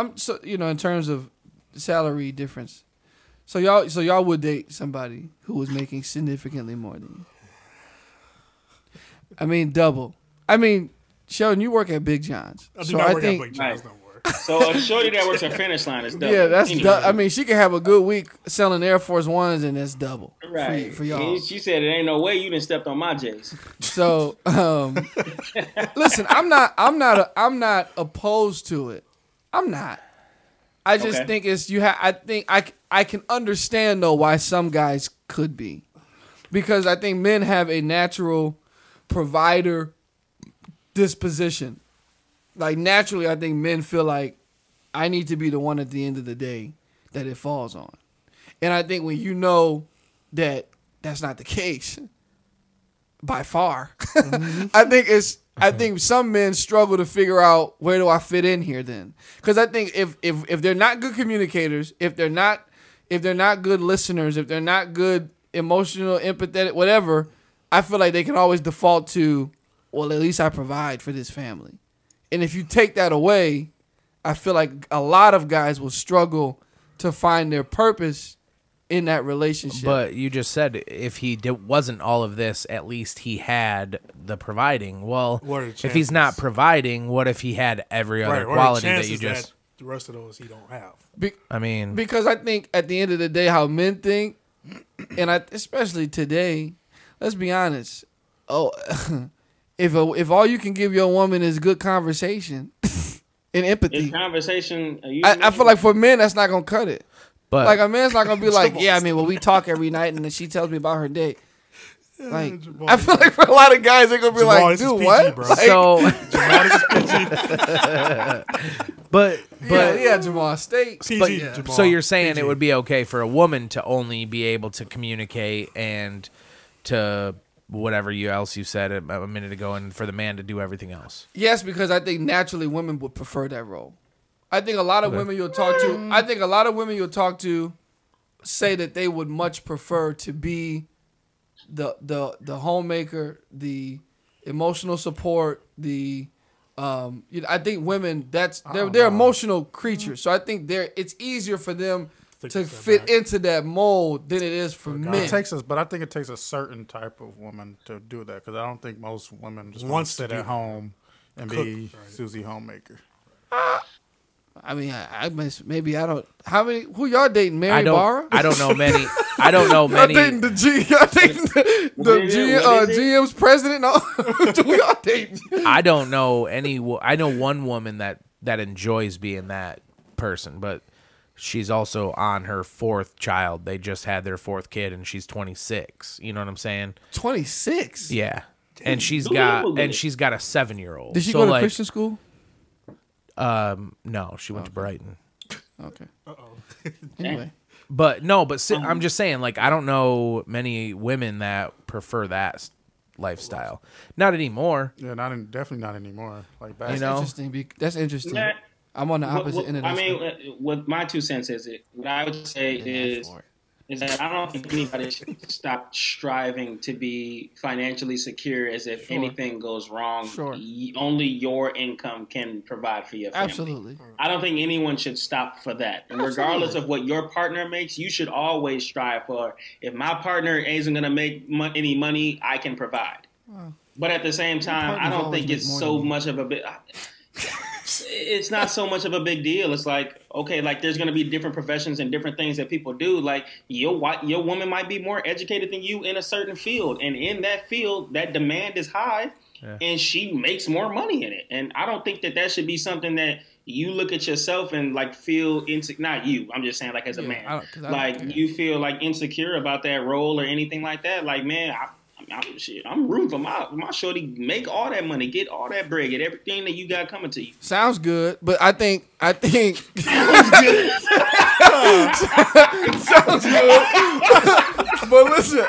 in terms of salary difference. So y'all would date somebody who was making significantly more than you. I mean double. I mean, Sheldon, you work at Big John's. I do So not I work think at Blake Jones no more. So a shorty that works at Finish Line is double. yeah, that's Anyway. I mean, she can have a good week selling Air Force Ones, and that's double Right. for y'all. She said it ain't no way you done stepped on my J's. So, listen, I'm not opposed to it. I'm not. I just Okay. think it's I think I can understand though why some guys could be, because I think men have a natural provider disposition. like naturally, I think men feel like I need to be the one at the end of the day that it falls on. And I think when you know that that's not the case, by far, I think some men struggle to figure out where do I fit in here then. Because I think if they're not good communicators, if they're not good listeners, if they're not good emotional, empathetic, whatever, I feel like they can always default to, well, at least I provide for this family. And if you take that away, I feel like a lot of guys will struggle to find their purpose in that relationship. But you just said if he wasn't all of this, at least he had the providing. Well, if he's not providing, what if he had every other quality that you just... the rest of those he don't have. Because I think at the end of the day, how men think, and especially today, let's be honest. Oh, if all you can give your woman is good conversation and empathy, I feel like for men that's not gonna cut it. But like a man's not gonna be like, yeah, I mean, well, we talk every night, and then she tells me about her day. Like, I feel like for a lot of guys, they're gonna be like, dude, what? Like, so, but yeah, Jamal State. So you're saying it would be okay for a woman to only be able to communicate and to whatever else you said a minute ago, and for the man to do everything else? Yes, because I think naturally women would prefer that role. I think a lot of women you'll talk to, say that they would much prefer to be the homemaker, the emotional support, I think women they're emotional creatures. So I think it's easier for them to fit into that mold than it is for men. But I think it takes a certain type of woman to do that, because I don't think most women just want to sit at home and be Susie homemaker. I mean, who y'all dating? Mary Barra? I don't know many. I don't know many. Y'all dating the GM's president? No, who y'all dating? I don't know any. I know one woman that enjoys being that person, but she's also on her fourth child. They just had their fourth kid, and she's 26. You know what I'm saying? 26. Yeah, and she's got a 7-year-old. Did she go to Christian school? No, she went to Brighton. Okay. Anyway. I'm just saying, like, I don't know many women that prefer that lifestyle. Not anymore. Yeah, definitely not anymore. Like back. That's interesting. Yeah. I'm on the opposite end of this. What my 2 cents is, what I would say is that I don't think anybody should stop striving to be financially secure, as if anything goes wrong, only your income can provide for your family. Absolutely. I don't think anyone should stop for that. And regardless of what your partner makes, you should always strive for, if my partner isn't going to make any money, I can provide. But at the same time, I don't think it's so much of a bit... It's not so much of a big deal. It's like, okay, like there's going to be different professions and different things that people do. Like your woman might be more educated than you in a certain field. And in that field, that demand is high and she makes more money in it. And I don't think that should be something that you look at yourself and like feel not you. I'm just saying like as a man, you feel like insecure about that role or anything like that. Like, man, I'm rooting for my shorty. Make all that money, get all that bread, get everything that you got coming to you. Sounds good, but I think sounds good. Sounds good. But listen,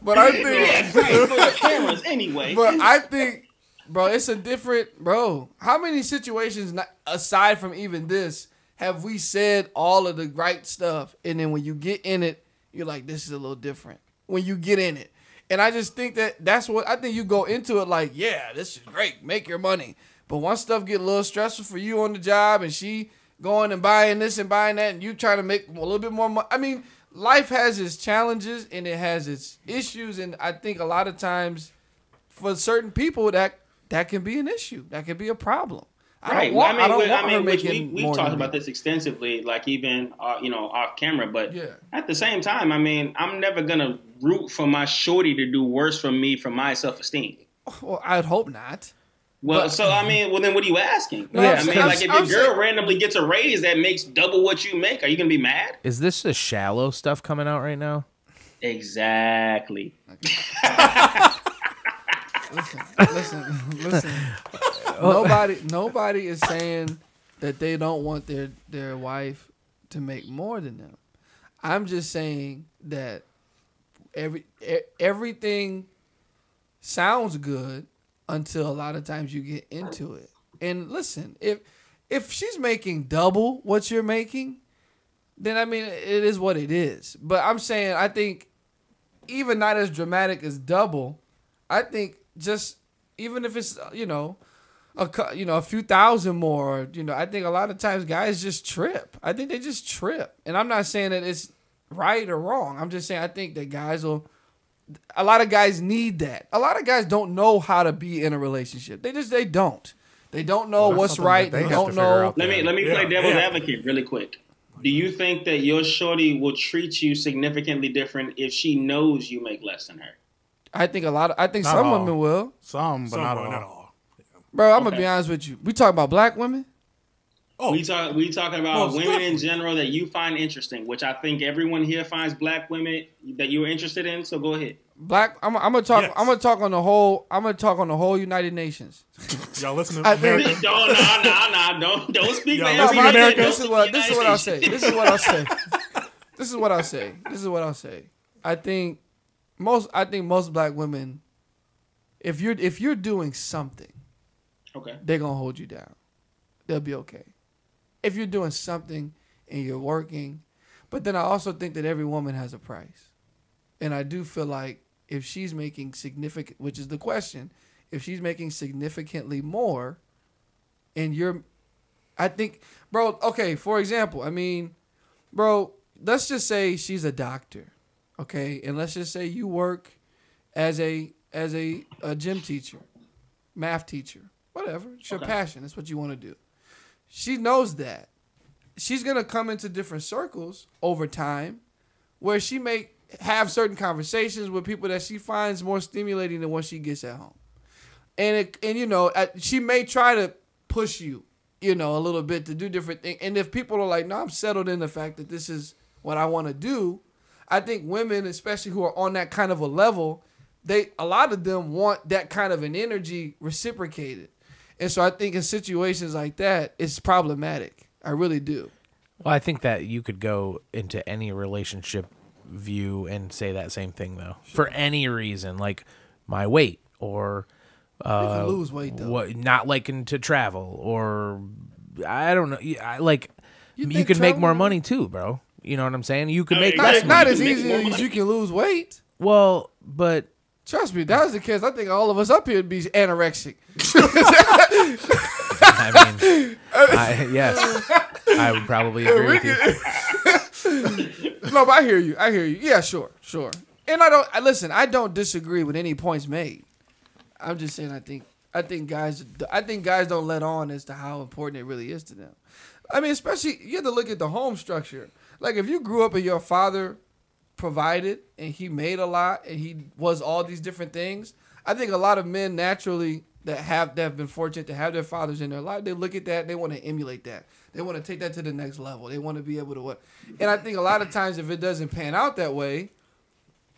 but I think cameras anyway. But I think, bro, it's a different, bro. How many situations aside from even this have we said all of the right stuff, and then when you get in it, you're like, this is a little different. When you get in it. And I just think that's what I think. You go into it like, yeah, this is great, make your money. But once stuff get a little stressful for you on the job, and she going and buying this and buying that, and you trying to make a little bit more money. I mean, life has its challenges and it has its issues, and I think a lot of times for certain people that can be an issue, that can be a problem. Right. We've talked about this extensively, like even off camera. But at the same time, I mean, I'm never gonna root for my shorty to do worse for me for my self-esteem. Well, I'd hope not. Well, then what are you asking? If your girl randomly gets a raise that makes double what you make, are you gonna be mad? Is this the shallow stuff coming out right now? Exactly. Listen. nobody is saying that they don't want their wife to make more than them. I'm just saying that everything sounds good until a lot of times you get into it. And listen, if she's making double what you're making, then I mean it is what it is. But I'm saying I think even not as dramatic as double, I think just even if it's a few thousand more, I think a lot of times guys just trip. I think they just trip. And I'm not saying that it's right or wrong. I'm just saying I think that a lot of guys need that. A lot of guys don't know how to be in a relationship. They don't. They don't know what's right. They don't know. Let me play devil's advocate really quick. Do you think that your shorty will treat you significantly different if she knows you make less than her? I think some women will. Some, but not all. Bro, I'm gonna be honest with you. We talk about black women. Oh, we talking about women in general that you find interesting, which I think everyone here finds black women that you're interested in. So go ahead. I'm gonna talk. Yes. I'm gonna talk on the whole. I'm gonna talk on the whole United Nations. Y'all listen to America? Don't speak for America. This is what I'll say. This is what I'll say. I think most black women, if you're doing something, okay, they're gonna hold you down. They'll be okay. If you're doing something and you're working, but then I also think that every woman has a price, and I do feel like if she's making significant, which is the question, if she's making significantly more, and I think, bro, okay, for example, I mean, bro, let's just say she's a doctor, okay, and let's just say you work as a gym teacher, math teacher, whatever, it's your passion, that's what you want to do. She knows that. She's going to come into different circles over time where she may have certain conversations with people that she finds more stimulating than what she gets at home. And she may try to push you, a little bit to do different things. And if people are like, no, I'm settled in the fact that this is what I want to do, I think women, especially who are on that kind of a level, a lot of them want that kind of an energy reciprocated. And so I think in situations like that, it's problematic. I really do. Well, I think that you could go into any relationship view and say that same thing, though. Sure. For any reason, like my weight or you can lose weight, though. Not liking to travel or I don't know. You can make more money, too, bro. You know what I'm saying? You can make less money. Not as easy as you can lose weight. Well, but... Trust me, that was the case. I think all of us up here would be anorexic. I mean, yes, I would probably agree with you. No, but I hear you. Yeah, sure. And I don't disagree with any points made. I'm just saying I think guys don't let on as to how important it really is to them. I mean, especially you have to look at the home structure. Like if you grew up and your father provided and he made a lot and he was all these different things, I think a lot of men naturally that have been fortunate to have their fathers in their life, they look at that and they want to emulate that. They want to take that to the next level. They want to be able to what. And I think a lot of times if it doesn't pan out that way,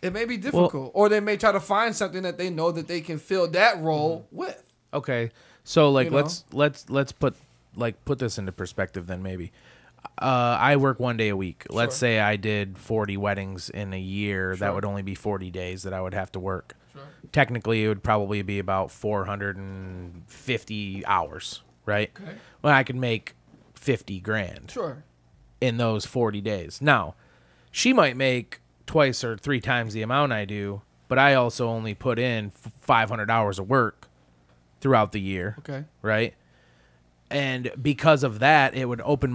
it may be difficult. Or they may try to find something that they know that they can fill that role with. Okay. So let's put this into perspective then maybe. I work 1 day a week. Sure. Let's say I did 40 weddings in a year. Sure. That would only be 40 days that I would have to work. Sure. Technically, it would probably be about 450 hours, right? Okay. Well, I could make 50 grand. Sure. In those 40 days. Now, she might make twice or three times the amount I do, but I also only put in 500 hours of work throughout the year. Okay. Right? And because of that, it would open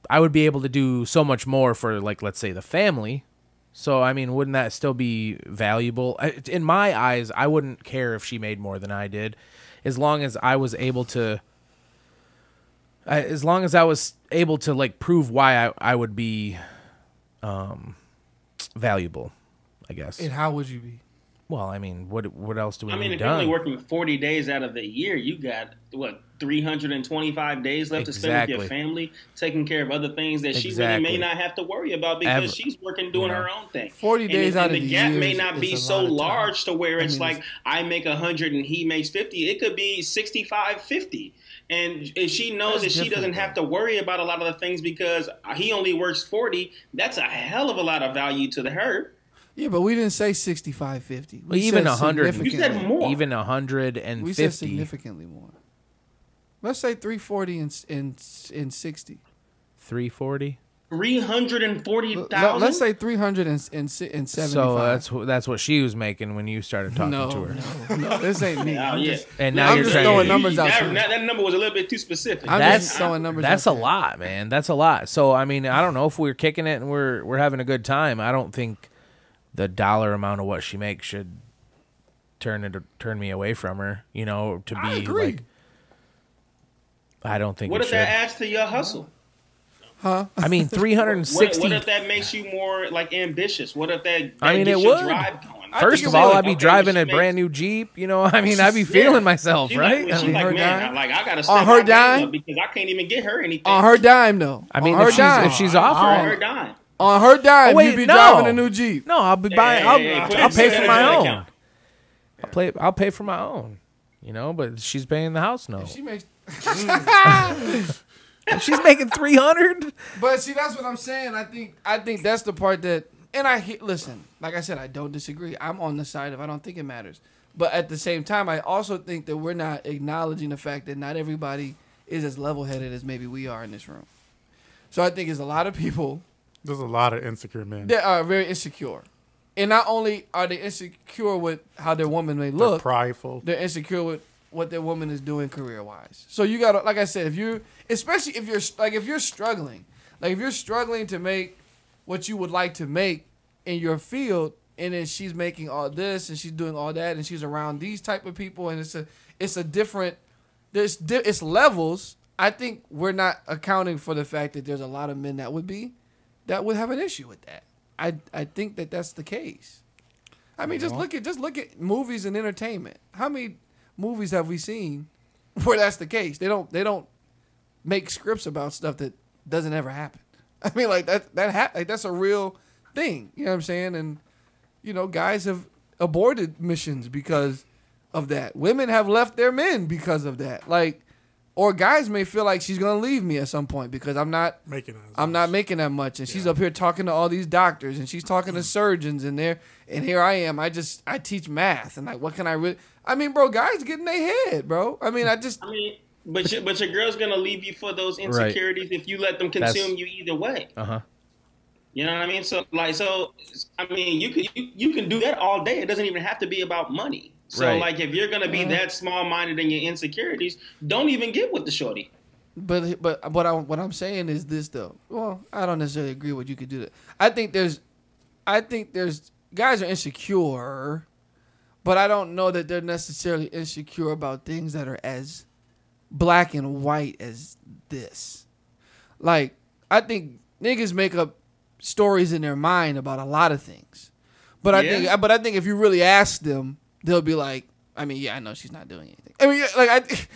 I would be able to do so much more for, like, let's say the family. So, I mean, wouldn't that still be valuable? In my eyes, I wouldn't care if she made more than I did, as long as I was able to, like, prove why I would be valuable, I guess. And how would you be? Well, I mean, what else do we I mean, need if you're only done? working 40 days out of the year, you got, what, 325 days left to spend with your family, taking care of other things that she really may not have to worry about because she's working doing her own thing. 40 days out of the year. And the gap may not be so large to where it's like I make 100 and he makes 50. It could be 65-50. And if she knows that she doesn't have to worry about a lot of the things because he only works 40, that's a hell of a lot of value to her. Yeah, but we didn't say 65-50. Well, even 100. You said more. Even 150. We said significantly more. Let's say 340 and 60. 340. 340,000. Let's say 375. So that's what she was making when you started talking to her. No, this ain't me. And now you're just trying throwing to, numbers out. That number was a little bit too specific. That's throwing numbers. That's a lot, man. That's a lot. So I mean, I don't know if we're kicking it and we're having a good time. I don't think the dollar amount of what she makes should turn me away from her. You know, to be like. I don't think. What if that adds to your hustle? Huh? I mean, 360. What if that makes you more like ambitious? What if that I mean, gets it your would. drive going? First of all, I'd be driving a brand new Jeep. You know, I mean, I'd be feeling myself, right? She's like, man, I gotta step on her my game dime up because I can't even get her anything. On her dime, though. I mean, on if she's offering on her dime. On her dime, wait, you'd be driving a new Jeep. No, I'll be buying. I'll pay for my own. I'll pay for my own. You know, but she's paying the house note. She makes. She's making 300. But see, that's what I'm saying. I think that's the part that. And listen. Like I said, I don't disagree. I'm on the side of I don't think it matters. But at the same time, I also think that we're not acknowledging the fact that not everybody is as level-headed as maybe we are in this room. So I think there's a lot of people. There's a lot of insecure men that are very insecure. And not only are they insecure with how their woman may look, they're prideful. They're insecure with what their woman is doing career-wise. So you gotta, like I said, especially if you're struggling to make what you would like to make in your field, and then she's making all this and she's doing all that, and she's around these type of people, and it's levels. I think we're not accounting for the fact that there's a lot of men that would have an issue with that. I think that's the case. I mean, just look at movies and entertainment. How many movies have we seen where that's the case? They don't make scripts about stuff that doesn't ever happen. I mean, like that's a real thing. You know what I'm saying? And you know, guys have aborted missions because of that. Women have left their men because of that. Like, or guys may feel like she's gonna leave me at some point because I'm not making that much, and she's up here talking to all these doctors, and she's talking to surgeons, and here I am. I teach math, and like, what can I really? I mean, bro, guys get in their head, bro. I mean, but your girl's gonna leave you for those insecurities if you let them consume you either way. You know what I mean? So I mean, you can do that all day. It doesn't even have to be about money. So like, if you're gonna be that small-minded in your insecurities, don't even get with the shorty. But what I'm saying is this though. Well, I don't necessarily agree with you could do that. I think there's guys are insecure, but I don't know that they're necessarily insecure about things that are as black and white as this. Like, I think niggas make up stories in their mind about a lot of things. But I think if you really ask them, they'll be like, I mean, yeah, I know she's not doing anything. I mean, I think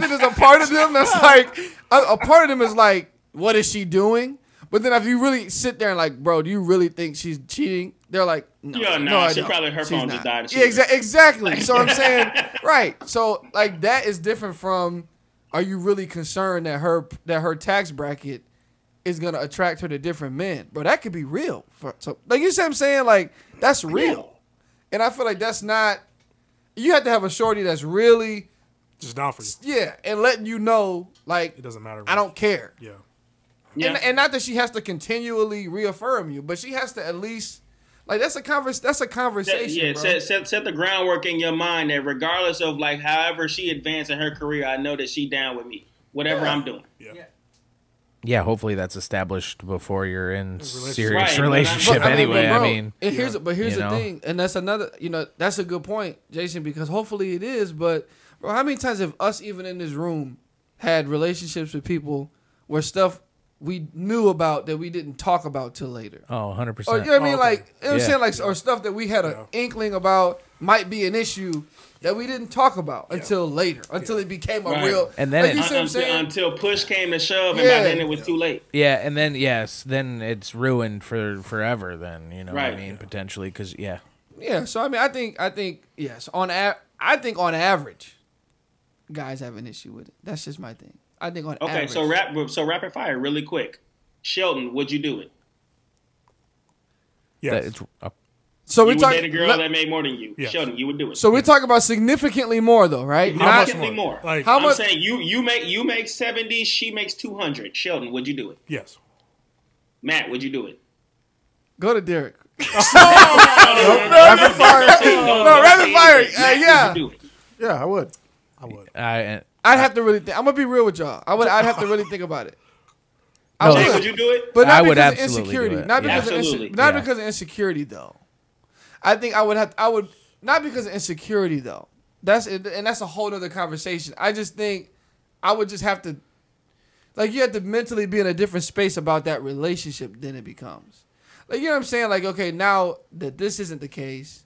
there's a part of them that's like, a part of them is like, what is she doing? But then if you really sit there and like, bro, do you really think she's cheating? They're like, no, she probably her phone just died. Yeah, exactly. So I'm saying, right. So like, that is different from, are you really concerned that her tax bracket is gonna attract her to different men? Bro, that could be real. So like, you see what I'm saying? Like, that's real. And I feel like that's not. You have to have a shorty that's really just down for you. Yeah, and letting you know, like, it doesn't matter. I don't care. Yeah. And not that she has to continually reaffirm you, but she has to at least, like, that's a conversation. Set the groundwork in your mind that regardless of like however she advances in her career, I know that she down with me, whatever I'm doing. Yeah, hopefully that's established before you're in serious relationship. Anyway, bro, I mean, here's the thing, and that's another. You know, that's a good point, Jason, because hopefully it is. But bro, how many times have us even in this room had relationships with people where stuff we knew about that we didn't talk about till later. Oh, 100%. Or, you know what I mean? okay. Like, you know what I'm Yeah. saying? Like, or stuff that we had an inkling about might be an issue that we didn't talk about until later, until it became a Right. real. And then like, it- you see what I'm saying? Until push came to shove, and Yeah. by then it was too late. Yeah, and then then it's ruined for forever. Then what I Right. mean, potentially, because yeah, Yeah. So I mean, I think yes. I think on average, guys have an issue with it. That's just my thing. I think on Okay, average. so rapid fire, really quick. Sheldon, would you do it? Yes. that it's So You we're would talking. date a girl that made more than you. Yes. Sheldon, you would do it. So we're talking about significantly more, though, right? How much Significantly more. Like, How I'm much? saying you make 70, she makes 200. Sheldon, would you do it? yes. Matt, would you do it? Go to Derek. Rapid fire. No, rapid fire. Yeah. Yeah, I would. I would. I'd have to really think. I'm gonna be real with y'all. I'd have to really think about it. No, Jay, would. would you do it? But not I would because of absolutely insecurity. do it. Not Yeah. because Absolutely. not Yeah. because of insecurity though. I think I would not because of insecurity though. That's a whole other conversation. I just think I would just have to, like, you have to mentally be in a different space about that relationship than it becomes. Like, you know what I'm saying? Like, okay, now that this isn't the case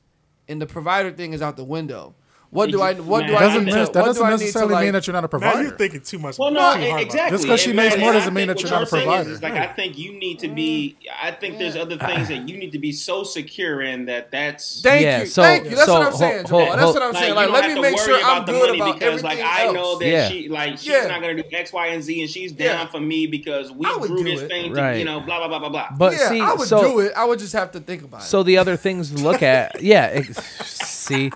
and the provider thing is out the window. What do I That need doesn't to, necessarily mean that you're not a Now provider. you're thinking too much. Well, too no, hard about it. exactly. Just 'cause she And makes man, more I doesn't mean think that what you're not a saying provider. is, like, I think you need to be. I think there's other things that you need to be so secure in that's. Thank Yeah, you. so- Thank you. That's so what I'm saying, hold- Jamal. That's what I'm Like, saying. you Like, don't let have me to make worry sure about I'm the good money about because, everything like, I else. know that Yeah. she's Yeah. not gonna do X, Y, and Z, and she's Yeah. down for me because we I would grew do this it. thing, Right. to, blah blah blah blah blah. But Yeah, see, I would so do it. I would just have to think about it. so the other things to look at, see,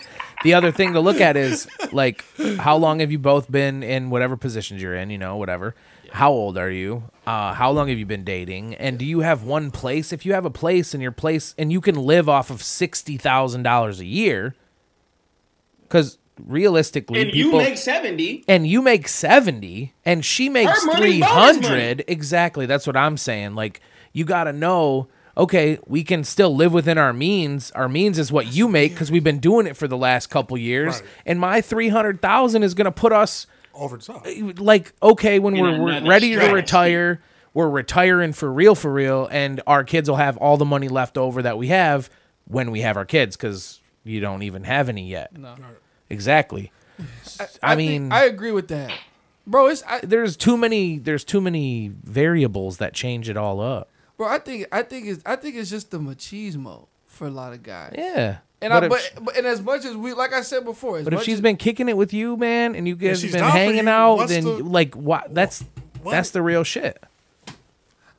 the other thing to look at is like how long have you both been in whatever positions you're in, whatever. How old are you? How long have you been dating? And do you have one place? If you have a place in your place and you can live off of $60,000 a year, because realistically, And people you make 70. and you make 70 and she makes Her money, 300. bonus money. Exactly. That's what I'm saying. Like, you got to know, okay, we can still live within our means. Our means is what you make because we've been doing it for the last couple years. Right. And my 300,000 is going to put us Over the top. like, okay, when In we're another ready to stratosphere. retire, we're retiring for real, and our kids will have all the money left over that we have when we have our kids because you don't even have any yet. No. Exactly. I mean, I agree with that, bro. there's too many variables that change it all up. Bro, I think it's just the machismo for a lot of guys. Yeah. And But and as much as we, like I said before, But if she's been kicking it with you, man, and you guys have she's been down for hanging you, out, what's then the- like what? That's the real shit.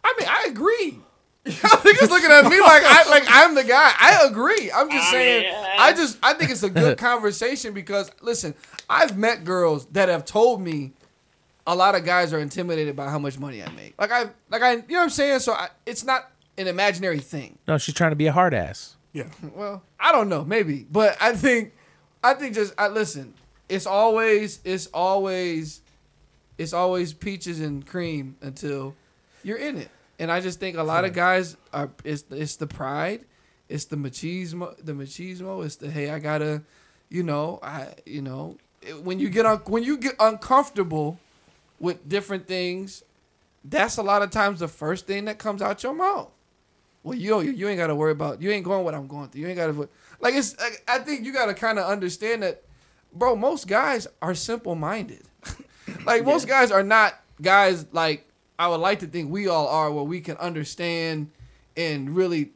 I mean, I agree. Y'all niggas looking at me like I'm the guy. I agree. I'm just saying. I think it's a good conversation because listen, I've met girls that have told me a lot of guys are intimidated by how much money I make. Like I, you know what I'm saying. So it's not an imaginary thing. No, she's trying to be a hard ass. Yeah. Well, I don't know, maybe, but I think listen. It's always peaches and cream until you're in it. And I just think a lot of guys are. It's the pride, it's the machismo. It's the hey, I gotta, when you get uncomfortable with different things, that's a lot of times the first thing that comes out your mouth. Well, you ain't got to worry about. You ain't going what I'm going through. You ain't got to like it's. I think you got to kind of understand that, bro. Most guys are simple minded. Like most guys are not guys like I would like to think we all are, where we can understand and really,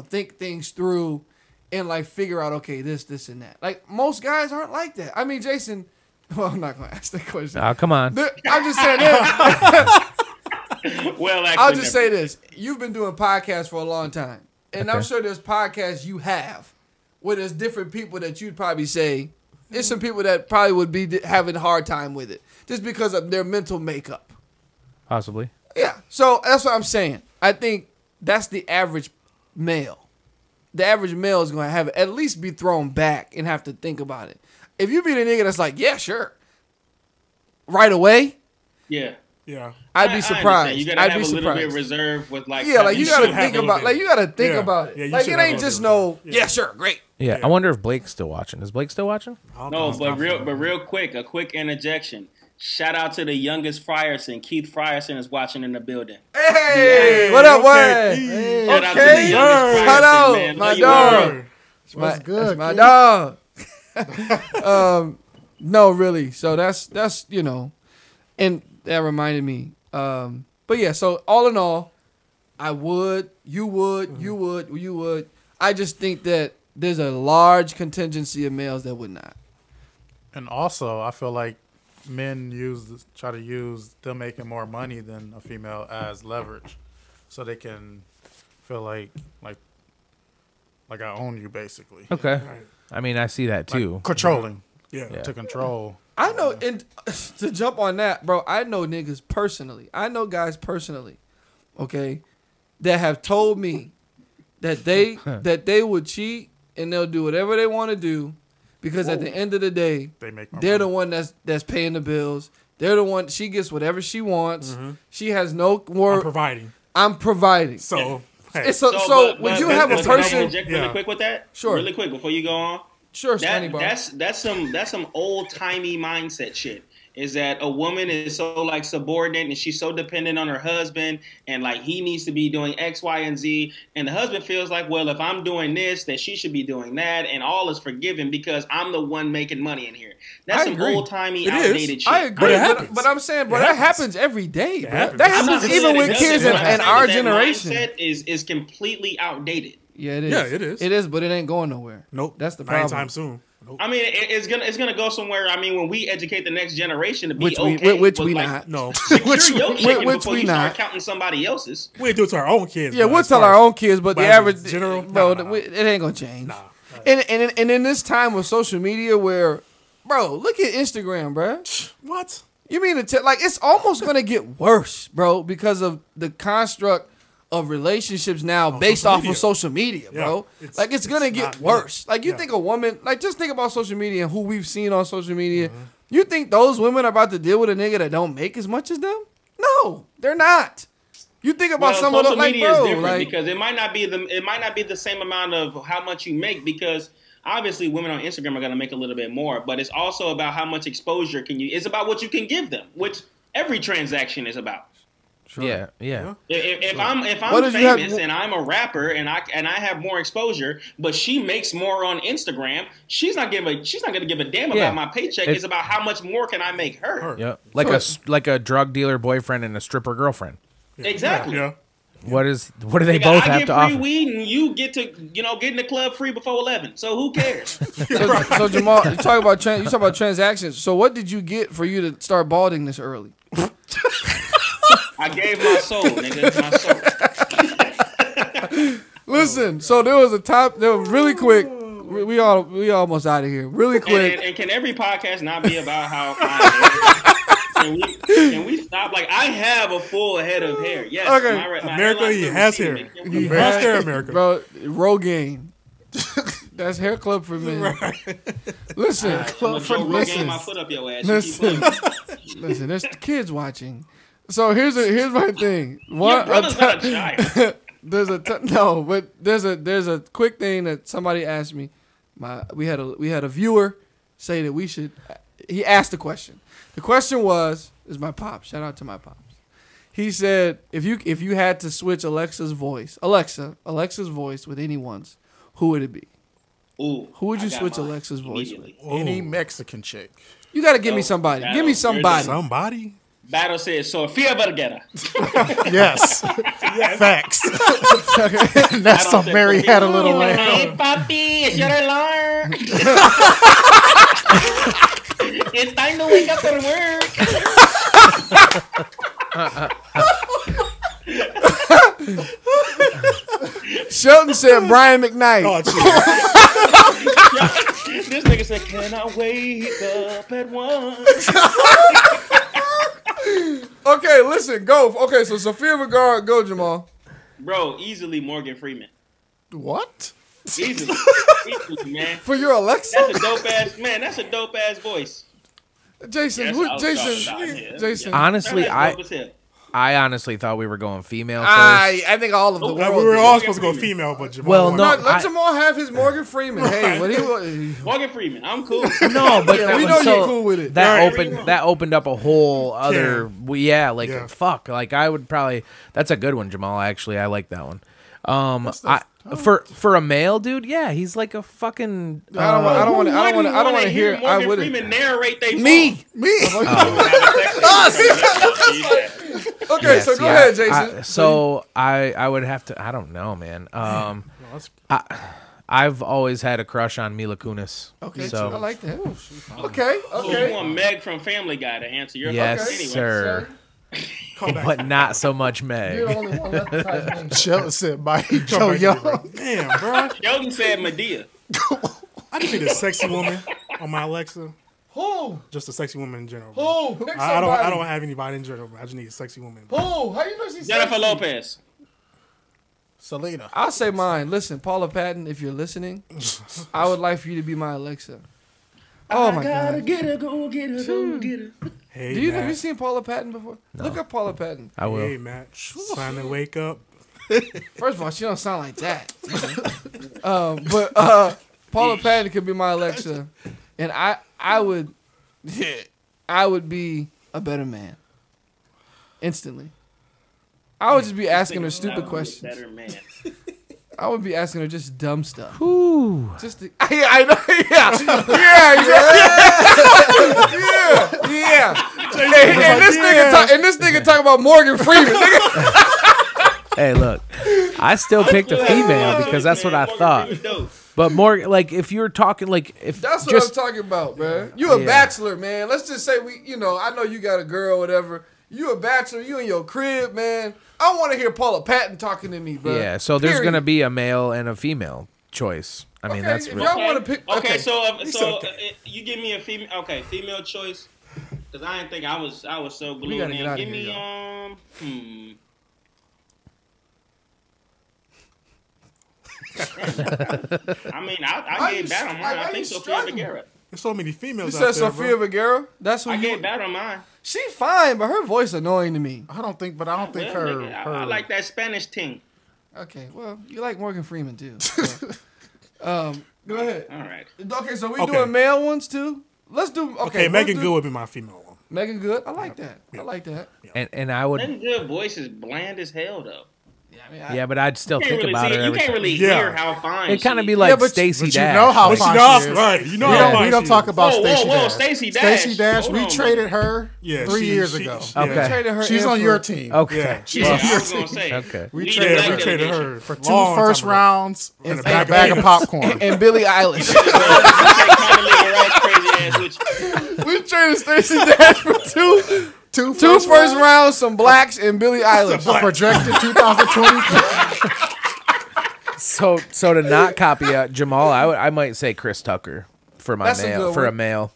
think things through and like figure out okay this and that. Like most guys aren't like that. I mean, Jason. Well, I'm not gonna ask that question. Oh, come on. I'm just saying this. Well, actually, I'll just say this. You've been doing podcasts for a long time. And I'm Okay. sure there's podcasts you have where there's different people that you'd probably say, there's some people that probably would be having a hard time with it just because of their mental makeup. Possibly. Yeah. So that's what I'm saying. I think that's the average male. The average male is going to have at least be thrown back and have to think about it. If you be the nigga that's like, yeah, sure, right away, yeah. Yeah. I'd be surprised. You gotta I'd have be a little bit surprised. reserve with like. Yeah, like you You gotta should have think a little about, bit. like you gotta think Yeah. about it. Yeah, you like should it have ain't a just little no, bit. yeah, sure, great. Yeah. Yeah. I wonder if Blake's still watching. Is Blake still watching? I don't No, think it's but not- real quick, a quick interjection. Shout out to the youngest Frierson. Keith Frierson is watching in the building. Hey, what up, what? Hey. Shout out to the youngest Shout Frierson, out, man. my Love you, dog. world. What's good, my kid? dog. No, really. So that's and that reminded me. But yeah. So all in all, I would, you would. I just think that there's a large contingency of males that would not. And also, I feel like men try to use them making more money than a female as leverage, so they can feel like I own you, basically. Okay. Right. I mean, I see that Like, too. controlling. Yeah. To control. I know, and to jump on that, bro, I know niggas personally. I know guys personally, okay, that have told me that they would cheat and they'll do whatever they want to do because at the end of the day, They make more they're the money. one that's paying the bills. They're the one. She gets whatever she wants. Mm-hmm. She has no I'm more. providing. I'm providing. So, hey, So but- would but- you but- have a but can I person? interject really Yeah. quick with that? Sure. Really quick before you go on. Sure, Stanley Bar. That's some old timey mindset shit. Is that a woman is so like subordinate and she's so dependent on her husband and like he needs to be doing X, Y, and Z, and the husband feels like, well, if I'm doing this, that she should be doing that, and all is forgiven because I'm the one making money in here. That's I some agree. old timey, It is. outdated shit. I agree, But it but happens. I'm saying, bro, It that happens. happens every day, bro. happens. That I'm not happens saying even it with doesn't, kids but in I'm saying our that generation. mindset is completely outdated. Yeah, it is. Yeah, it is. It is, but it ain't going nowhere. nope. That's the Not problem. anytime soon. Nope. I mean, it's gonna go somewhere. I mean, when we educate the next generation to be Which we- okay, which with, we like, not. No. secure your chicken which before we you not. start counting somebody else's. We do it to our own kids. Yeah, but we'll as tell far our as- own kids, but the as a average general, bro, nah. it ain't gonna change. Nah. And in this time of social media, where, bro, look at Instagram, bro. What? You mean to like it's almost gonna get worse, bro, because of the construct of relationships now based social off media. of social media, bro. It's- Like it's gonna it's get not good. worse. Like you Yeah. think a woman, like just think about social media and who we've seen on social media. Mm-hmm. You think those women are about to deal with a nigga that don't make as much as them? No, they're not. You think about some of social those, like, media bro, is different like, because it might not be the same amount of how much you make because obviously women on Instagram are gonna make a little bit more, but it's also about how much exposure can you. It's about what you can give them, which every transaction is about. sure. Yeah. If I'm What did you have- famous and I'm a rapper and I have more exposure, but she makes more on Instagram, she's not gonna give a damn Yeah. about my paycheck. It's about how much more can I make her. Yep. Like a drug dealer boyfriend and a stripper girlfriend. Exactly. Yeah. What do they Nigga, both I have get to free offer? weed and you get to get in the club free before 11. So who cares? So Jamal, you talk about transactions. So what did you get for you to start balding this early? I gave my soul, nigga, my soul. Listen, so there was really quick. We almost out of here. Really quick. And can every podcast not be about how can we stop? Like I have a full head of hair. Yes, Okay. my America, hairline's he been has receding. hair. Can He we- has hair, America. Bro, Rogaine. That's hair club for men. Listen, I'm gonna Joe Rogan my foot up your ass. You keep listen, playing. listen. There's kids watching. So here's my thing. Your brother's not a child. There's a quick thing that somebody asked me. We had a viewer say that we should. He asked a question. The question was, "Is my pops? Shout out to my pops." He said, "If you had to switch Alexa's voice with anyone's, who would it be? Ooh, Who would you I got switch mine Alexa's voice immediately. Any Mexican chick. You got to give me Oh, somebody. battle. Give me somebody. Somebody? Battle says Sofia Vergara. Yes. Facts. And that's I don't some think Mary Sofia- had a little lamb. Hey, papi, it's your alarm. It's time to wake up for work. Shelton said Brian McKnight. Oh, geez. This nigga said, "Can I wake up at once?" Okay, listen, go. Okay, so Sofia Vergara, go, Jamal. Bro, easily Morgan Freeman. What? Easily, man. For your Alexa? That's a dope ass man. That's a dope ass voice. Jason, That's who, what I was Jason, talking about, yeah. Jason. Yeah. Honestly, That's dope as hell. I honestly thought we were going female first. I think all of the world. We were did. all supposed to go female, but Jamal. Well, won. no, Let Jamal have his Morgan Freeman. Hey, what he was. Morgan Freeman, I'm cool. No, but Yeah, we know you're cool with it. That opened up a whole other. Yeah. Fuck. Like I would probably. That's a good one, Jamal. Actually, I like that one. For a male dude, yeah, he's like a fucking. I don't want to hear. I Morgan wouldn't. Freeman narrate they Me. Okay, so go ahead, Jason. I would have to. I don't know, man. I've always had a crush on Mila Kunis. Okay, so I like that. Okay. You want Meg from Family Guy to answer your yes, question anyway. sir. But not so much Meg. You're the only one left to type in. Sheldon said by Joe Young. Damn, bro. Sheldon said Medea. I just need a sexy woman on my Alexa. Who? Just a sexy woman in general. Bro. Who? Pick I somebody. don't have anybody in general. I just need a sexy woman. Who? How you know she's Jennifer sexy? Lopez. Selena. I'll say mine. Listen, Paula Patton, if you're listening, I would like for you to be my Alexa. Oh my God. Get her, go get her, go get her. Hey, Have you Matt. seen Paula Patton before? No. Look up Paula Patton. I will. Hey, Matt. Time to wake up. First of all, she don't sound like that. But Paula Patton could be my Alexa, and I would be a better man instantly. I would just be asking her stupid questions. Better man. I would be asking her just dumb stuff. Ooh. Just to, I know, yeah. And this nigga talk about Morgan Freeman. Nigga. Hey, look. I still picked a female because that's what I thought. But more like if you're talking like if That's what just, I'm talking about, man. You a bachelor, man. Let's just say I know you got a girl, whatever. You a bachelor, you in your crib, man. I want to hear Paula Patton talking to me, bro. Yeah, so there's gonna be a male and a female choice. I mean, that's if real. y'all want to pick. Okay, so you give me a female. Okay, female choice. Because I didn't think I was so glued gotta in. get out of Give here, me I mean, I gave that on mine. I think Sofia Vergara. There's so many females You out said there, Sofia Vergara? That's who I you. gave that on mine. She fine, but her voice annoying to me. I don't think her. Nigga, I like that Spanish thing. Okay, well, you like Morgan Freeman too. So. Go ahead. All right. Okay, so we doing male ones too. Let's do. Okay, Megan Good would be my female one. Megan Good. I like that. I like that. And I would. Megan Good voice is bland as hell though. Yeah, but I'd still think really about it. You can't really hear how fine. It kind of she be is. like but Stacey you Dash. know how fine she is. Right. You know We how don't, fine we don't she talk is. about Whoa, Stacey Dash. Stacey Dash. Stacey Dash, Hold we on, traded her Yeah, 3 years ago. Okay. Traded her She's in on for- your team. Okay. Yeah. She's Yeah, on I your was gonna team. say. Okay. We Lead traded the Yeah, black we traded delegation. her For two long time first ago. rounds And and a bag of popcorn. and Billie Eilish. We traded Stacey Dash for two first rounds, some blacks, and Billie Eilish. Projected 2020. So to not copy out Jamal, I might say Chris Tucker for my That's a male good for a one. male.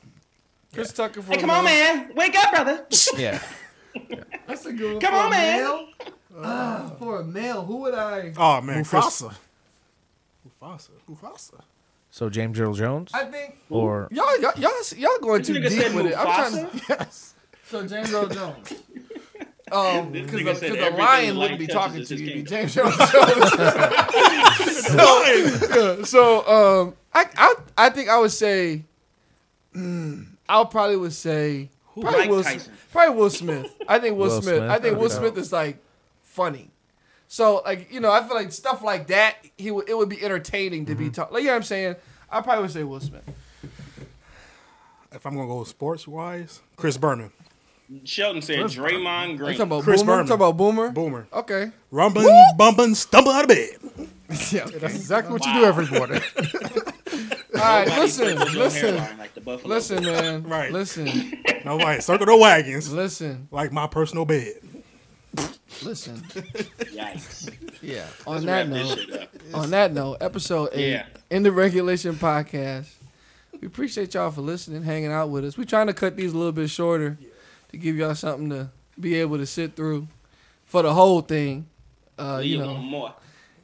Chris Tucker for Hey, come on, man. Wake up, brother. Yeah. That's a good one. Come for on, a man. male. For a male, who would I? Oh man, Mufasa. Mufasa. So James Earl Jones I think or y'all going too nigga deep said with it. I'm trying Mufasa? to. Yes. So James Earl Jones. This Because nigga said the everything lion the wouldn't be lion talking touches to is you. his It'd be James Earl Jones. So I think I would say I probably would say Mike Tyson. Probably Will Smith. I think Will Will Smith. Smith? I think Will Okay. Smith is like funny. So like I feel like stuff like that it would be entertaining to be taught. Like you know what I'm saying? I probably would say Will Smith. If I'm gonna go sports wise, Chris Berman. Sheldon said Draymond You Green. talking about Chris Boomer? You Berman. talking about Boomer? Boomer. Okay. Rumbling, bumping, stumble out of bed. Yeah. That's exactly what you do every morning. All right. Nobody Listen. touches your hairline like the Buffalo Listen, Bills. man. Right. Listen. No way. Circle the wagons. Listen. Like my personal bed. Listen. Yikes. Yeah. Let's wrap this shit up. On that note, episode 8 Yeah. in the Regulation Podcast. We appreciate y'all for listening, hanging out with us. We're trying to cut these a little bit shorter to give y'all something to be able to sit through for the whole thing. You want more.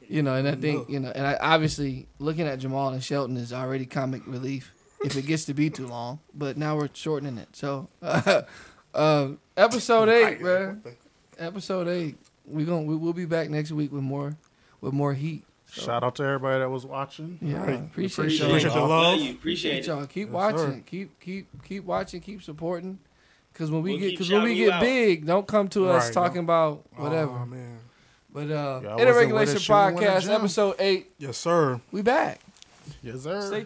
And I think and I obviously looking at Jamal and Shelton is already comic relief if it gets to be too long. But now we're shortening it. So episode 8, man. Episode 8. We'll be back next week with more heat. So, shout out to everybody that was watching. Yeah, appreciate y'all. Appreciate the love. Appreciate y'all. Keep Yes, watching. sir. Keep watching. Keep supporting. Because when we We'll keep get shouting you out. big, don't come to us Right, talking about whatever. Oh, man. But wasn't Inner with Regulation it shooting with a Podcast, gym. episode 8. Yes, sir. We back. Yes, sir. Stay